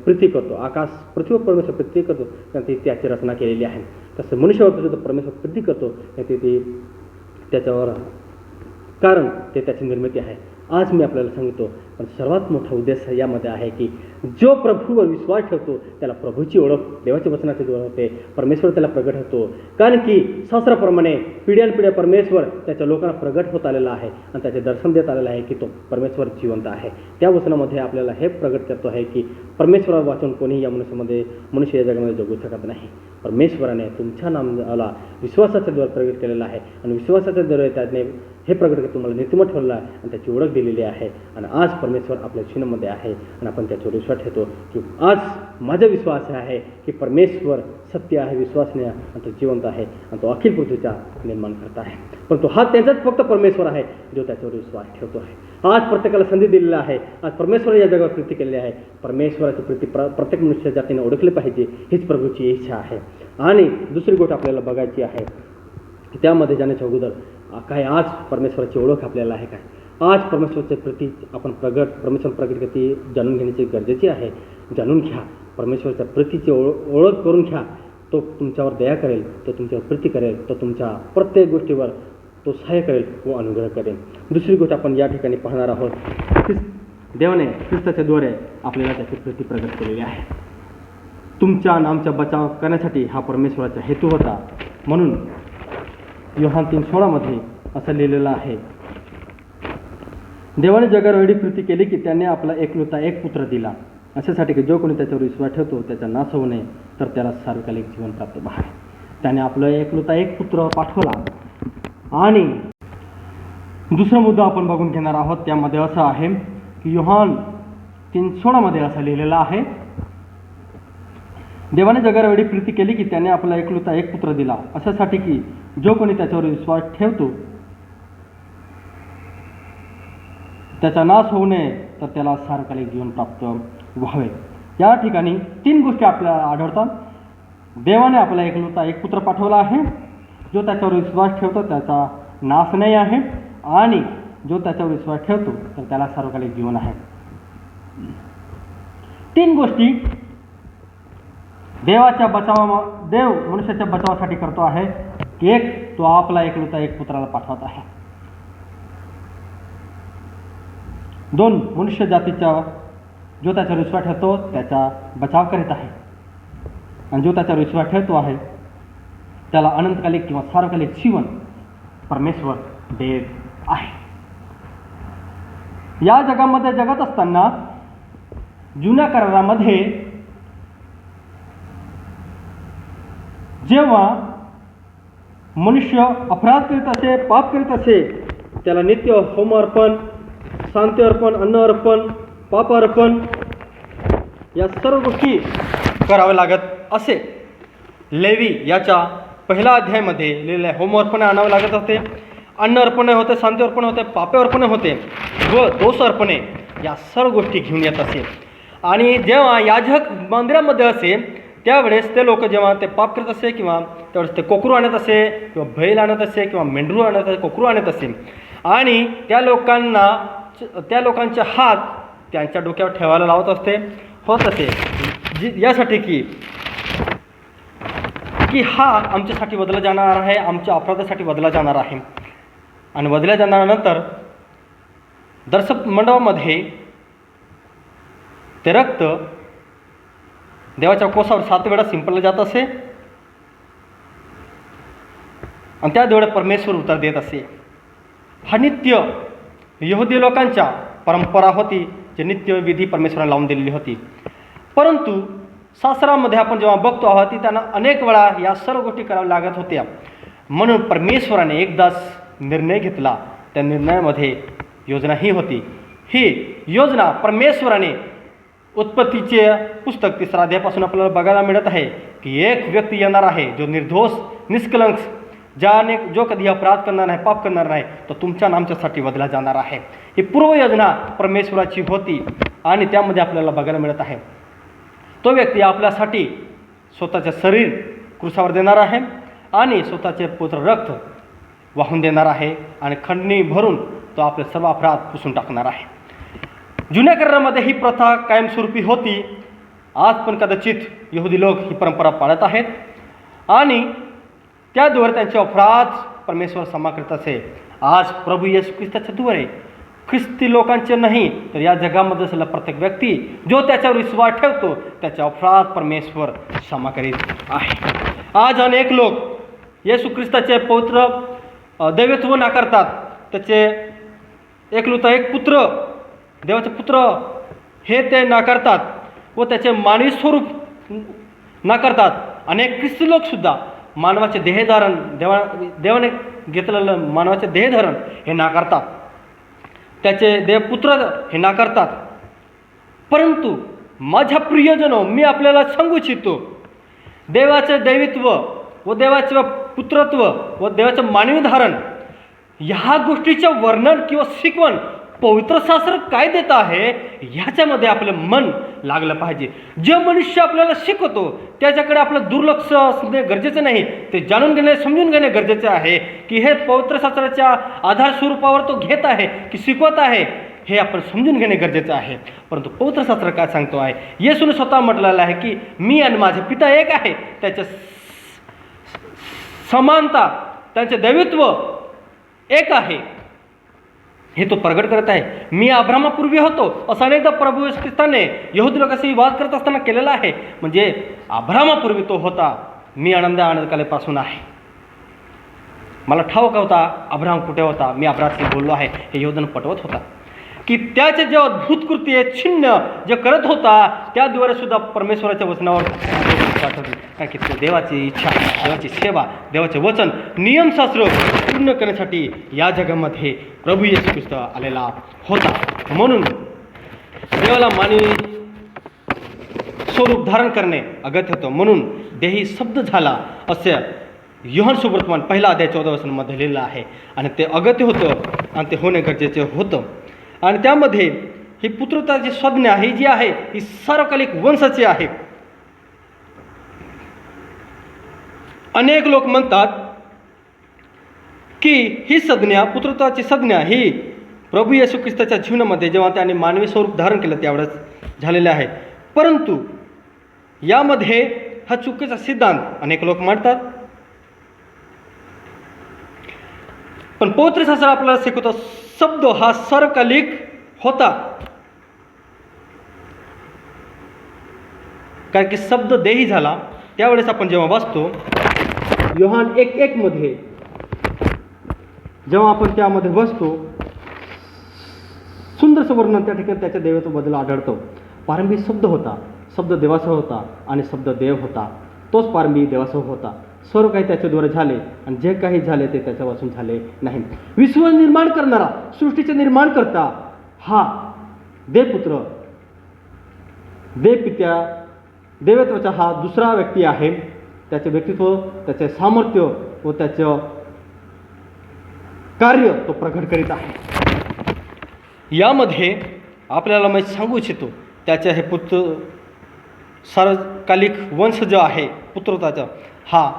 प्रीती करतो. आकाश पृथ्वीवर परमेश्वर प्रीती करतो कारण ती त्याची रचना केलेली आहे. तसं मनुष्यावर सुद्धा परमेश्वर प्रीती करतो ती त्याच्यावर, कारण ते त्याची निर्मिती आहे. आज मी आपल्याला सांगतो, पण सर्वात मोठा उद्देश यामध्ये आहे की जो प्रभूवर विश्वास ठेवतो त्याला प्रभूची ओळख देवाच्या वचनाच्या द्वारे होते. परमेश्वर त्याला प्रगट होतो कारण की शास्त्राप्रमाणे पिढ्यानपिढ्या परमेश्वर त्याच्या लोकांना प्रगट होत आलेला आहे आणि त्याचे दर्शन देत आलेलं आहे की तो परमेश्वर जिवंत आहे. त्या वचनामध्ये आपल्याला हे प्रगट करतो आहे की परमेश्वरावर वाचून कोणीही या मनुष्य या जगामध्ये जगू शकत नाही. परमेश्वराने तुमच्या नामाला विश्वासाच्या द्वारे प्रगट केलेला आहे आणि विश्वासाच्या द्वारे त्याने हे प्रगट करत तुम्हाला नीतिमत ठेवलं आहे आणि त्याची ओळख दिलेली आहे. आणि आज परमेश्वर आपल्या जीवनामध्ये आहे आणि आपण त्याच्यावर विश्वास ठेवतो की आज माझा विश्वास आहे की परमेश्वर सत्य आहे, विश्वासनीय आणि तो जिवंत आहे आणि तो अखिल पृथ्वीचा निर्माण करता आहे. पण तो हा त्यांचाच फक्त परमेश्वर आहे जो त्याच्यावर विश्वास ठेवतो आहे. आज प्रत्येकाला संधी दिलेली आहे. आज परमेश्वर या जगावर प्रीती केलेली आहे. परमेश्वराची प्रीती प्रत्येक मनुष्य जातीने ओळखली पाहिजे हीच प्रभूची इच्छा आहे. आणि दुसरी गोष्ट आपल्याला बघायची आहे त्यामध्ये जाण्याच्या अगोदर काय आज परमेश्वराची ओळख आपल्याला आहे काय? आज परमेश्वराच्या प्रती आपण परमेश्वर प्रगती जाणून घेण्याची गरजेची आहे. जाणून घ्या, परमेश्वराच्या प्रतीची ओळख करून घ्या. तो तुमच्यावर दया करेल, तो तुमच्यावर प्रीती करेल, तो तुमच्या प्रत्येक गोष्टीवर तो सहाय्य करेल व अनुग्रह करेल. दुसरी गोष्ट आपण या ठिकाणी पाहणार आहोत. देवाने ख्रिस्ताच्या द्वारे आपल्याला त्याची प्रीती प्रगट केलेली आहे. तुमच्या आणि आमचा बचाव करण्यासाठी हा परमेश्वराचा हेतू होता. म्हणून योहान 3:16 असं लिहिलेलं आहे, देवाने जगावर एवढी प्रीती केली की त्याने आपला एकलौता एक पुत्र दिला, अशासाठी की जो कोणी त्याच्यावर विश्वास ठेवतो त्याचा नाश होऊ नये, तर त्याला सार्वकालिक जीवन प्राप्त व्हावे. त्याने आपला एकलौता एक पुत्र पाठवला. आणि दुसरा मुद्दा आपण बघून घेणार आहोत. त्यामध्ये असं आहे की योहान 3:16 असं लिहिलेलं आहे, देवाने जगावर एवढी प्रीती केली की त्याने आपला एकलौता एक पुत्र दिला, अशासाठी की जो कोणी त्याच्यावर विश्वास ठेवतो त्याचा नाश होऊ नये, तर त्याला सार्वकालिक जीवन प्राप्त व्हावे. या ठिकाणी 3 गोष्टी आपल्याला आढळतात. देवाने आपला एकलौता एक पुत्र पाठवला आहे, जो त्याच्यावर विश्वास ठेवतो त्याचा नाश नाही आहे, आणि जो त्याच्यावर विश्वास ठेवतो तर त्याला सार्वकालिक जीवन आहे. 3 गोष्टी देव मनुष्याच्या बचावासाठी करतो आहे. एक, तो आपला एकलौता एक पुत्राला पाठवत आहे. 2, मनुष्य जातीचा जो त्याच्यावर विश्वास ठेवतो त्याचा बचाव करीत आहे, आणि जो त्याच्यावर विश्वास ठेवतो आहे त्याला अनंतकालिक किंवा सार्वकालिक जीवन परमेश्वर देत आहे. या जगामध्ये जगत असताना जुन्या करारामध्ये जेव्हा मनुष्य अपराध करीत असे, पाप करीत असे, त्याला नित्य होम अर्पण, शांती अर्पण, अन्न अर्पण, पाप अर्पण या सर्व गोष्टी कराव्या लागत असे. लेवी याच्या 1 अध्यायामध्ये लिहिलेले होम अर्पणे आणावे लागत होते, अन्न अर्पणे होते, शांती अर्पणे होते, पापे अर्पणे होते व दोष अर्पणे या सर्व गोष्टी घेऊन येत असे. आणि जेव्हा याजक मंदिरामध्ये असे त्यावेळेस ते लोक जेव्हा ते पाप करत असे किंवा त्यावेळेस ते कोकरू आणत असे किंवा बैल आणत असे किंवा मेंढरू आणत असे, कोकरू आणत असे, आणि त्या लोकांचे हात त्यांच्या डोक्यावर ठेवायला लावत होत असे यासाठी की हा आमच्यासाठी बदला जाणार आहे, आमच्या अपराधासाठी बदला जाणार आहे. आणि बदल्या जाणाऱ्यानंतर दर्शक मंडपामध्ये ते रक्त देवाच्या कोसावर 7 वेळा शिंपडलं जात असे, आणि त्या वेळेस परमेश्वर उत्तर देत असे. हा नित्य यहुदी लोकांच्या परंपरा होती, जे नित्य विधी परमेश्वराने लावून दिलेली होती. परंतु शास्त्रामध्ये आपण जेव्हा बघतो आहोत ती त्यांना अनेक वेळा या सर्व गोष्टी कराव्या लागत होत्या. म्हणून परमेश्वराने एकदाच निर्णय घेतला. त्या निर्णयामध्ये योजना ही होती. ही योजना परमेश्वराने उत्पत्तीचे पुस्तक 3 अध्यायापासून आपल्याला बघायला मिळत आहे की एक व्यक्ती येणार आहे जो निर्दोष, निष्कलंक, जो कधी अपराध करणार नाही, पाप करणार नाही, तो तुमच्या नामच्यासाठी बदला जाणार आहे. ही पूर्वयोजना परमेश्वराची होती आणि त्यामध्ये आपल्याला बघायला मिळत आहे. तो व्यक्ती आपल्यासाठी स्वतःचे शरीर क्रूसावर देणार आहे आणि स्वतःचे पुत्र रक्त वाहून देणार आहे आणि खंडणी भरून तो आपले सर्व अपराध पुसून टाकणार आहे. जुन्या करारामध्ये ही प्रथा कायमस्वरूपी होती. आज पण कदाचित यहुदी लोक ही परंपरा पाळत आहेत आणि त्याद्वारे त्यांचे अपराध परमेश्वर क्षमा करत असे. आज प्रभू येशू ख्रिस्ताच्या द्वारे ख्रिस्ती लोकांचे नाही तर या जगामध्ये असलेला प्रत्येक व्यक्ती जो त्याच्यावर विश्वास ठेवतो त्याचे अपराध परमेश्वर क्षमा करीत आहे. आज अनेक लोक येशू ख्रिस्ताचे पवित्र दैवत्व नाकारतात. त्याचे एकलौता एक पुत्र, देवाचे पुत्र हे ते नाकारतात व त्याचे मानवी स्वरूप नाकारतात. अनेक ख्रिस्ती लोकसुद्धा मानवाचे देहधारण, देवाने घेतलेलं मानवाचे देहधारण हे नाकारतात, त्याचे देवपुत्र हे नाकारतात. परंतु माझ्या प्रियजनो, मी आपल्याला सांगू इच्छितो, देवाचे दैवत्व व देवाचे पुत्रत्व व देवाचे मानवी धारण ह्या गोष्टीचे वर्णन किंवा शिकवण पवित्र शास्त्र काय देत आहे ह्याच्यामध्ये आपलं मन लागलं पाहिजे. जे मनुष्य आपल्याला शिकवतो त्याच्याकडे आपलं दुर्लक्ष असणे गरजेचं नाही. ते जाणून घेणे, समजून घेणे गरजेचे आहे की हे पवित्र शास्त्राच्या आधार स्वरूपावर तो घेत आहे की शिकवत आहे, हे आपण समजून घेणे गरजेचं आहे. परंतु पवित्र शास्त्र काय सांगतो आहे, येशूने स्वतः म्हटलेलं आहे की मी आणि माझे पिता एक आहे. त्याच्या समानता, त्यांचे दैवत्व एक आहे हे तो प्रगट करत आहे. मी अब्रामापूर्वी होतो असं अनेकदा प्रभू येशू ख्रिस्ताने यहुदी लोकांशी वाद करत असताना केलेला आहे. म्हणजे अब्रामापूर्वी तो होता, मी अनंतकाळापासून आहे. मला ठाऊक होता अब्राम कुठे होता, मी अब्रामशी बोललो आहे हे यहुदन पटवत होता की त्याचे जे अद्भुत कृत्य चिन्ह जे करत होता त्याद्वारे सुद्धा परमेश्वराच्या वचनावर पाठवली. कारण की तो देवाची इच्छा, देवाची सेवा, देवाचे वचन, नियमशास्त्र पूर्ण करण्यासाठी या जगामध्ये प्रभू येशू ख्रिस्त आलेला होता. म्हणून देवाला मानवी स्वरूप धारण करणे अगत्य होतं. म्हणून देही शब्द झाला असे योहान सुवर्तमान 1:14 लिहिलं आहे. आणि ते अगत्य होतं आणि ते होणे गरजेचे होतं. आणि त्यामध्ये ही पुत्रताची संज्ञा ही जी आहे ही सार्वकालिक वंशाची आहे. अनेक लोक म्हणतात की ही संज्ञा, पुत्रत्वाची संज्ञा ही प्रभू येशू ख्रिस्ताच्या जीवनामध्ये जेव्हा त्याने मानवी स्वरूप धारण केलं त्यावेळेस झालेले आहे. परंतु यामध्ये हा चुकीचा सिद्धांत अनेक लोक मांडतात. पण पवित्र शास्त्र आपल्याला शिकवतो शब्द हा सार्वकालिक होता. कारण की शब्द देही झाला. त्यावेळेस आपण जेव्हा वाचतो योहान 1:1 मध्ये जेव्हा आपण त्यामध्ये बसतो, सुंदरसं वर्णन त्या ठिकाणी त्याच्या देवत्वाबद्दल आढळतो. प्रारंभी शब्द होता, शब्द देवासह होता आणि शब्द देव होता. तोच प्रारंभी देवासह होता. सर्व काही त्याच्याद्वारे झाले आणि जे काही झाले ते त्याच्यापासून झाले नाही. विश्व निर्माण करणारा, सृष्टीचे निर्माण करता हा देवपुत्र, देवपित्या, देवत्वाचा हा दुसरा व्यक्ती आहे. त्याचे व्यक्तित्व, त्याचे सामर्थ्य व त्याचं कार्य तो प्रकट करीत आहे. यामध्ये आपल्याला मी सांगू इच्छितो त्याचे हे पुत्र सार्वकालिक वंश जो आहे पुत्रत्वाचा हा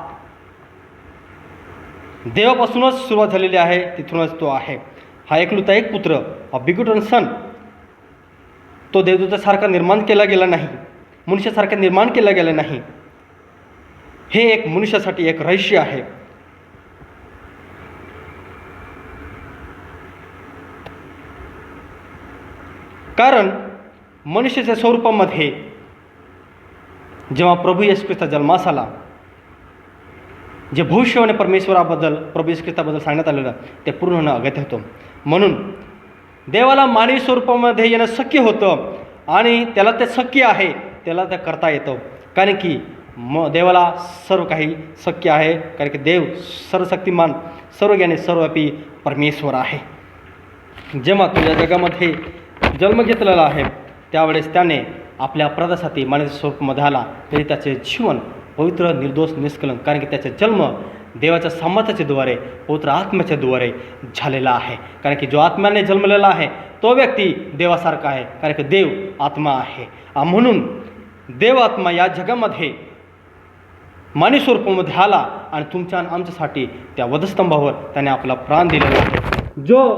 देवापासूनच सुरुवात झालेली आहे. तिथूनच तो आहे. हा एकलुता एक पुत्र, हा बिगुटन सन, तो देवदूतासारखा निर्माण केला गेला नाही, मनुष्यासारखा निर्माण केला गेला नाही. हे एक मनुष्यासाठी एक रहस्य आहे. कारण मनुष्याच्या स्वरूपामध्ये जेव्हा प्रभू येशू ख्रिस्त जन्मास आला, जे भविष्यवाणी परमेश्वराबद्दल, प्रभू येशू ख्रिस्ताबद्दल सांगण्यात आलेलं ते पूर्ण होणं अगत्य होतं. म्हणून देवाला मानवी स्वरूपामध्ये येणं शक्य होतं आणि त्याला ते शक्य आहे, त्याला ते करता येतं. कारण की देवाला सर्व काही शक्य आहे. कारण की देव सर्वशक्तिमान, सर्वज्ञानी, सर्वव्यापी परमेश्वर आहे. जेव्हा तो या जगामध्ये जन्म घेतलेला आहे त्यावेळेस त्याने आपल्या अपराधासाठी मानवी स्वरूपामध्ये आला, तरी त्याचे जीवन पवित्र, निर्दोष, निष्कलंक, कारण की त्याचा जन्म देवाच्या सामर्थ्याच्या द्वारे, पवित्र आत्म्याच्या द्वारे झालेला आहे. कारण की जो आत्म्याने जन्मलेला आहे तो व्यक्ती देवासारखा आहे. कारण की देव आत्मा आहे. म्हणून देव आत्मा या जगामध्ये मानवी स्वरूपामध्ये आला आणि तुमच्या आणि आमच्यासाठी त्या वधस्तंभावर त्याने आपला प्राण दिलेला आहे. जो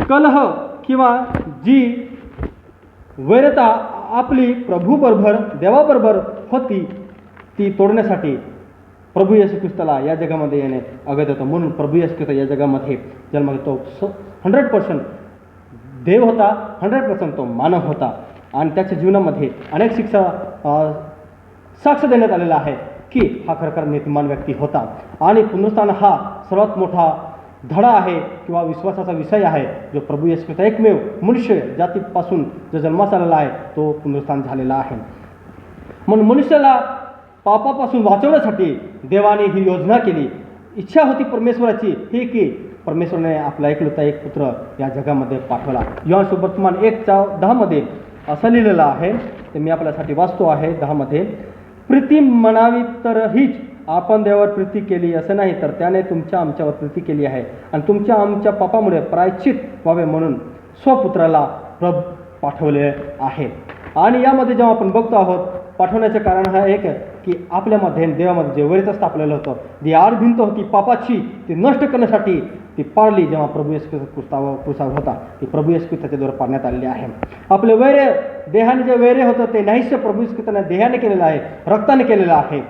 कलह किंवा जी वैरता आपली प्रभूबरोबर, देवाबरोबर होती ती तोडण्यासाठी प्रभू येशू ख्रिस्ताला या जगामध्ये येणे अगत्य होतं. म्हणून प्रभू येशू ख्रिस्त या जगामध्ये जन्म घेतो. 100% देव होता, 100% तो मानव होता. आणि त्याच्या जीवनामध्ये अनेक साक्ष देण्यात आलेला आहे की हा खरोखर नीतिमान व्यक्ती होता. आणि पुनरुत्थान हा सर्वात मोठा धडा आहे किंवा विश्वासाचा विषय आहे. जो प्रभू येशू ख्रिस्त एकमेव मनुष्य जातीपासून जो जन्मास आलेला आहे तो पुनरुत्थान झालेला आहे. म्हणून मनुष्याला पापापासून वाचवण्यासाठी देवाने ही योजना केली. इच्छा होती परमेश्वराची ही की परमेश्वराने आपला एकलुता एक पुत्र या जगामध्ये पाठवला. योहान सुवर्तमान 1:10 असं लिहिलेलं आहे, ते मी आपल्यासाठी वाचतो आहे. 10 प्रीती म्हणावी तर हीच आपण देवावर प्रीती केली असं नाही, तर त्याने तुमच्या आमच्यावर प्रीती केली आहे आणि तुमच्या आमच्या पापामुळे प्रायश्चित व्हावे म्हणून स्वपुत्राला प्रभू पाठवले आहे. आणि यामध्ये जेव्हा आपण बघतो आहोत, पाठवण्याचे कारण हा एक की आपल्यामध्ये देवामध्ये जे वैरच स्थापलेलं होतं, जी आडभिंत होती पापाची, ती नष्ट करण्यासाठी ती पाडली. जेव्हा प्रभू येशू क्रिस्तावर होता, ती प्रभू येशू ख्रिस्ताच्याद्वारे पाडण्यात आलेली आहे. आपले वैर, देहाने जे वैर होतं ते नाहीसे प्रभू येशू ख्रिस्ताने देहाने केलेलं आहे, रक्ताने केलेलं आहे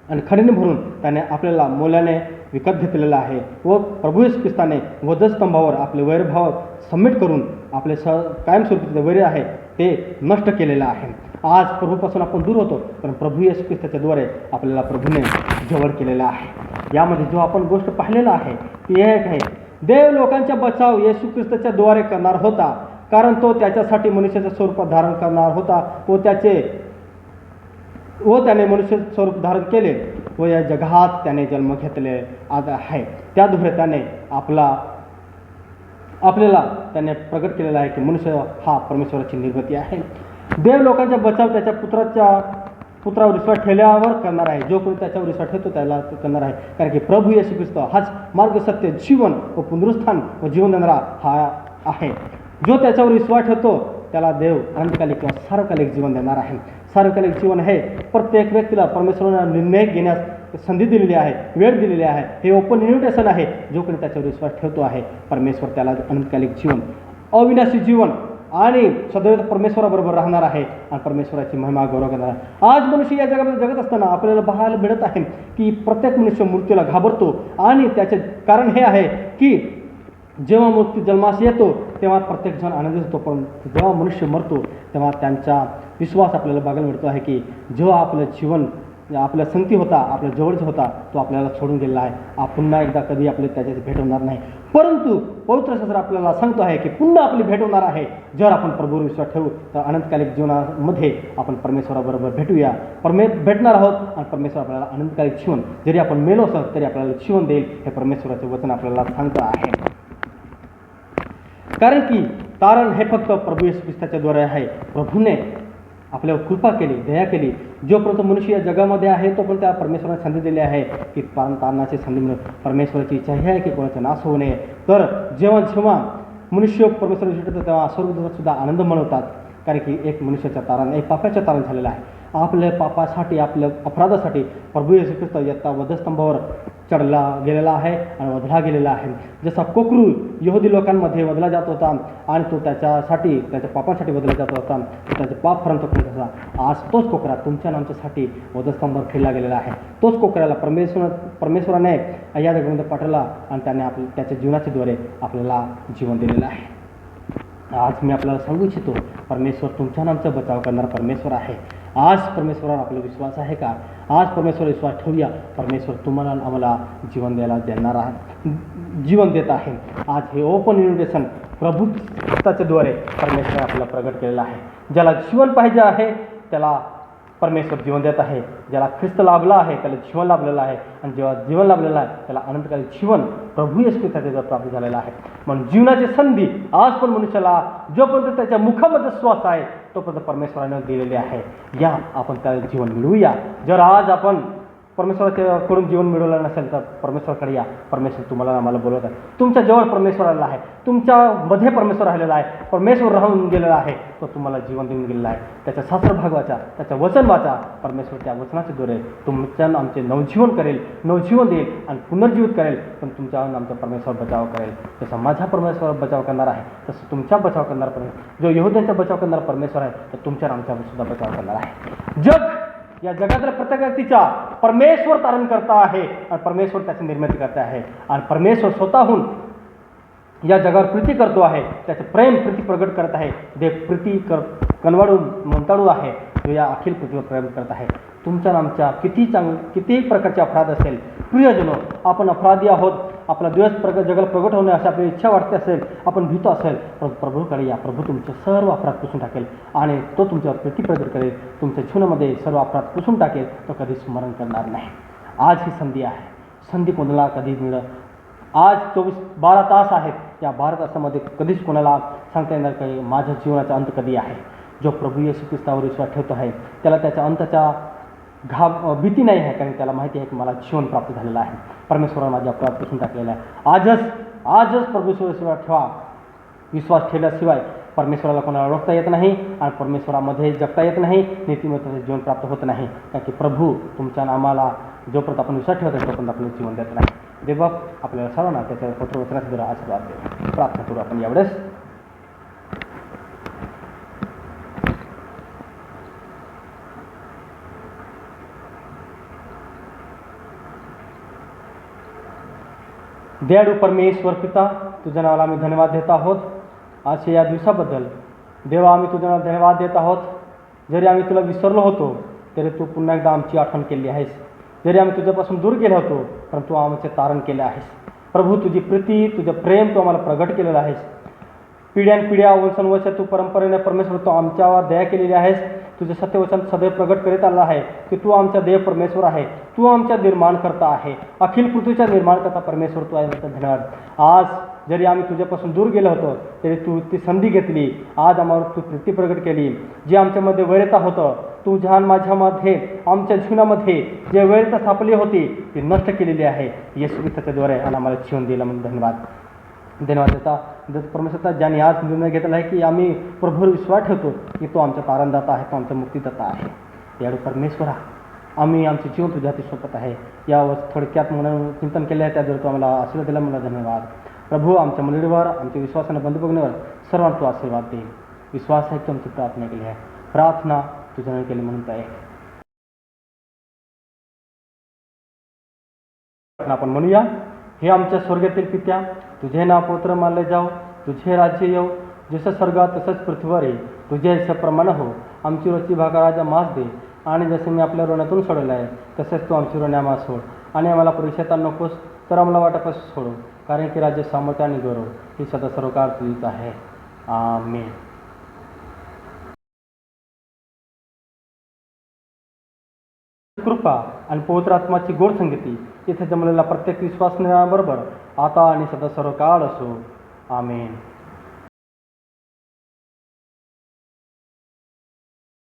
आणि खडीने भरून त्याने आपल्याला मोलाने विकत घेतलेलं आहे. व प्रभू येशू ख्रिस्ताने वधस्तंभावर आपले वैरभाव सबमिट करून आपले कायमस्वरूपी वैर आहे ते नष्ट केलेलं आहे. आज प्रभूपासून आपण दूर होतो, पण प्रभू येशू ख्रिस्ताच्याद्वारे आपल्याला प्रभूने जवळ केलेलं आहे. यामध्ये जो आपण गोष्ट पाहिलेला आहे ती एक आहे, देव लोकांचा बचाव येशू ख्रिस्ताच्या द्वारे करणार होता, कारण तो त्याच्यासाठी मनुष्याचं स्वरूप धारण करणार होता व त्याने मनुष्य स्वरूप धारण केले व या जगात त्याने जन्म घेतले आहे. त्याद्वारे त्याने आपल्याला त्याने प्रगट केलेला आहे की मनुष्य हा परमेश्वराची निर्मिती आहे. देव लोकांचा बचाव त्याच्या पुत्रावर विश्वास ठेवल्यावर करणार आहे. जो कोणी त्याच्यावर विश्वास ठेवतो त्याला करणार आहे, कारण की प्रभू येशू ख्रिस्त हाच मार्ग, सत्य, जीवन व पुनरुत्थान व जीवन देणारा हा आहे. जो त्याच्यावर विश्वास ठेवतो त्याला देव अनंतकालिक किंवा सार्वकालिक जीवन देणार आहे. सार्वकालिक जीवन हे प्रत्येक व्यक्तीला परमेश्वराने निर्णय घेण्यास संधी दिलेली आहे, वेळ दिलेली आहे. हे ओपन इन्व्हिटेशन आहे. जो कोणी त्याच्यावर विश्वास ठेवतो आहे, परमेश्वर त्याला अनंतकालिक जीवन, अविनाशी जीवन आणि सदैव परमेश्वराबरोबर राहणार आहे आणि परमेश्वराची महिमा गौरव करणार आहे. आज मनुष्य या जगामध्ये जगत असताना आपल्याला पाहायला मिळत आहे की प्रत्येक मनुष्य मृत्यूला घाबरतो आणि त्याचे कारण हे आहे की जेव्हा मृत्यू जन्मास येतो तेव्हा प्रत्येकजण आनंदित होतो, पण जेव्हा मनुष्य मरतो तेव्हा त्यांचा विश्वास आपल्याला बघायला मिळतो आहे की जेव्हा आपलं जीवन आपल्या संगती होता, आपल्या जवळचा होता, तो आपल्याला सोडून गेलेला आहे. पुन्हा एकदा कधी आपल्याला त्याच्याची भेट होणार नाही. परंतु पवित्र शास्त्र आपल्याला सांगतो आहे की पुन्हा आपली भेट होणार आहे. जर आपण प्रभूवर विश्वास ठेवू तर अनंतकालिक जीवनामध्ये आपण परमेश्वराबरोबर भेटणार आहोत आणि परमेश्वर आपल्याला अनंतकालिक जीवन, जरी आपण मेलो असत तरी आपल्याला जीवन देईल, हे परमेश्वराचे वचन आपल्याला सांगतं आहे. कारण हे फक्त प्रभू येशू ख्रिस्ताच्याद्वारे आहे. प्रभूने आपल्यावर कृपा केली, दया केली. जोपर्यंत मनुष्य या जगामध्ये आहे तोपर्यंत त्या परमेश्वराने संधी दिली आहे की तारणाची संधी मिळून परमेश्वराची इच्छा ही आहे की कोणाचा नाश होऊ नये. तर जेव्हा मनुष्य परमेश्वराची भेटतो तेव्हा स्वर्गदूत सुद्धा आनंद मनवतात, कारण की एक मनुष्याच्या तारण, एक पापाच्या तारण झालेला आहे. आपल्या पापासाठी, आपल्या अपराधासाठी प्रभू येशू ख्रिस्त यत्ता वधस्तंभावर चढला गेलेला आहे आणि वधला गेलेला आहे. जसा कोकरू यहुदी लोकांमध्ये वधला जात होता आणि तो त्याच्या पापासाठी वधला जात होता, त्याचे पाप हरण करत होता. आज तोच कोकरा तुमच्या नामच्यासाठी वधस्तंभावर ठेवला गेलेला आहे. तोच कोकऱ्याला परमेश्वराने या जगामध्ये पाठवला आणि त्याने त्याच्या जीवनाच्याद्वारे आपल्याला जीवन दिलेलं आहे. आज मी आपल्याला सांगू इच्छितो, परमेश्वर तुमच्या नामचा बचाव करणारा परमेश्वर आहे. आज परमेश्वरावर आपला विश्वास आहे का? आज परमेश्वर विश्वास ठेवूया. परमेश्वर तुम्हाला आम्हाला जीवन देत आहे. आज हे ओपन इन्व्हिटेशन प्रभू ख्रिस्ताच्याद्वारे परमेश्वर आपल्याला प्रगट केलेलं आहे. ज्याला जीवन पाहिजे आहे त्याला परमेश्वर जीवन देत आहे. ज्याला ख्रिस्त लाभला आहे त्याला जीवन लाभलेलं आहे आणि जेव्हा जीवन लाभलेलं आहे त्याला अनंतकालिक जीवन प्रभू येशू ख्रिस्ताच्या प्राप्त झालेलं आहे. म्हणून जीवनाची संधी आज पण मनुष्याला जोपर्यंत त्याच्या मुखामध्ये श्वास आहे तोपर्यंत परमेश्वराने दिलेली आहे. या आपण त्याला जीवन मिळवूया. जर आज आपण परमेश्वराकडून जीवन मिळवलं नसेल तर परमेश्वराकडे या. परमेश्वर तुम्हाला आम्हाला बोलवत आहे. तुमच्या जवळ परमेश्वर आलेला आहे, तुमच्यामध्ये परमेश्वर राहिलेला आहे, परमेश्वर राहून गेलेला आहे, तो तुम्हाला जीवन देऊन गेलेला आहे. त्याच्या शास्त्र भाग वाचा, त्याच्या वचन वाचा. परमेश्वर त्या वचनाच्या द्वारे तुमच्या आमचे नवजीवन करेल, नवजीवन देईल आणि पुनर्जीवित करेल. पण तुमच्या आमचा परमेश्वर बचाव करेल. जसा माझा परमेश्वर बचाव करणार आहे तसं तुमचा बचाव करणार परमेश्वर, जो यहुद्यांचा बचाव करणारा परमेश्वर आहे तर तुमच्या आमचा सुद्धा बचाव करणार आहे. या जगातल्या प्रत्येक व्यक्तीचा परमेश्वर तारण करता आहे आणि परमेश्वर त्याची निर्मिती करता आहे आणि परमेश्वर स्वतःहून या जगावर प्रीती करतो आहे. त्याचे प्रीती प्रगट करत आहे. देव प्रीती मंताळू आहे, जो या अखिल पृथ्वीवर प्रेम करत आहे. तुमच्या आमच्या कितीही प्रकारचे अपराध असेल, प्रियजनो आपण अपराधी आहोत, आपला दिवस जगाला प्रगट होणे अशी आपली इच्छा वाटते असेल, आपण भीतो असेल, परंतु प्रभूकडे या. प्रभू तुमचे सर्व अपराध पुसून टाकेल आणि तो तुमच्यावर प्रीती प्रगट करेल. तुमच्या जीवनामध्ये सर्व अपराध पुसून टाकेल. तो कधी स्मरण करणार नाही. आज ही संधी आहे. संधी कोणाला कधी मिळत. आज 12 तास आहेत. या 12 तासामध्ये कधीच कोणाला सांगता येणार काही माझ्या जीवनाचा अंत कधी आहे. जो प्रभू येशू ख्रिस्तावर विश्वास ठेवतो आहे त्याला त्याच्या अंताच्या भीती नाही आहे, कारण त्याला माहिती आहे की मला जीवन प्राप्त झालेलं आहे. परमेश्वराने माझ्या अपराध पुसून टाकलेला आहे. आजच प्रभूशिवाय ठेवा. विश्वास ठेवल्याशिवाय परमेश्वराला कोणाला ओळखता येत नाही आणि परमेश्वरामध्ये जगता येत नाही, नीतिमत्तेचे जीवन प्राप्त होत नाही. कारण की प्रभू तुमच्या नामाला जोपर्यंत आपण विश्वास ठेवत आहे तोपर्यंत आपलं जीवन देत नाही. देव आपल्याला सर्वांना त्याच्या पत्रवचनाचा जरा आशीर्वाद दे. प्रार्थना करू आपण यावेळेस. दयाळू परमेश्वर पिता, तुझ्या नावाला आम्ही धन्यवाद देत आहोत आजच्या या दिवसाबद्दल. देवा, आम्ही तुझ्या नावाला धन्यवाद देत आहोत. जरी आम्ही तुला विसरलो होतो तरी तू पुन्हा एकदा आमची आठवण केली आहेस. जरी आम्ही तुझ्यापासून दूर गेलो होतो परंतु आमचे तारण केले आहेस. प्रभू, तुझी प्रीती, तुझं प्रेम तू आम्हाला प्रगट केलेलं आहेस. पिढ्यानपिढ्या वंशानुवर्ष तू परंपरेने परमेश्वर तू आमच्यावर दया केलेली आहेस. तुझं सत्यवचन सदैव प्रगट करीत आलं आहे की तू आमचा देव परमेश्वर आहे. तू आमच्या निर्माणकर्ता आहे. अखिल पृथ्वीचा निर्माणकर्ता परमेश्वर तू आहे. धन्यवाद. आज जरी आम्ही तुझ्यापासून दूर गेलो होतो तरी तू ती संधी घेतली. आज आम्हाला तू प्रीती प्रगट केली. जे आमच्यामध्ये वैरता होतं, तुझ्या माझ्यामध्ये आमच्या जीवनामध्ये जे वैरता स्थापली होती ती नष्ट केलेली आहे येशू ख्रिस्ताच्याद्वारे, आणि आम्हाला जीवन दिलं म्हणून धन्यवाद. धन्यवाद देता परमेश्वरचा, ज्याने आज निर्णय घेतला आहे की आम्ही प्रभूवर विश्वास ठेवतो की तो आमचा तारणदाता आहे, तो आमचा मुक्तीदाता आहे. यावेळी परमेश्वरा, आम्ही आमचे जीवन तुझ्या हाती सोपत आहे. यावर थोडक्यात म्हणून चिंतन केले आहे, त्याद्वारे तू आम्हाला आशीर्वाद दिला म्हणून धन्यवाद. प्रभू, आमच्या मंडळीवर, आमच्या विश्वासाने बंद बघण्यावर सर्वांना तू आशीर्वाद दे. विश्वास आहे की आमची प्रार्थना केली आहे. प्रार्थना तुझ्याने केली म्हणून आहे. आपण म्हणूया, हे आमच्या स्वर्गातील पित्या, तुझे नाव पवित्र मानले जाऊ, तुझे राज्य येऊ, जसं स्वर्गात तसंच पृथ्वीवर आहे. तुझ्या इच्छेप्रमाणे हो. आमची रोजची भाकर आज मास दे, आणि जसे मी आपल्या ऋणातून सोडलं आहे तसेच तू आमची ऋणे आम्हाला सोड, आणि आम्हाला परीक्षेत नकोस तर आम्हाला वाटापासून सोडू, कारण की राज्य, सामर्थ्य आणि गौरव ही सदा सर्व काळ तुझीच आहे. आमेन. कृपा आणि पवित्र आत्माची गोड संगती इथे जमलेला प्रत्येक विश्वासणाबरोबर आता आणि सदा सर्व काळ असो. आमेन.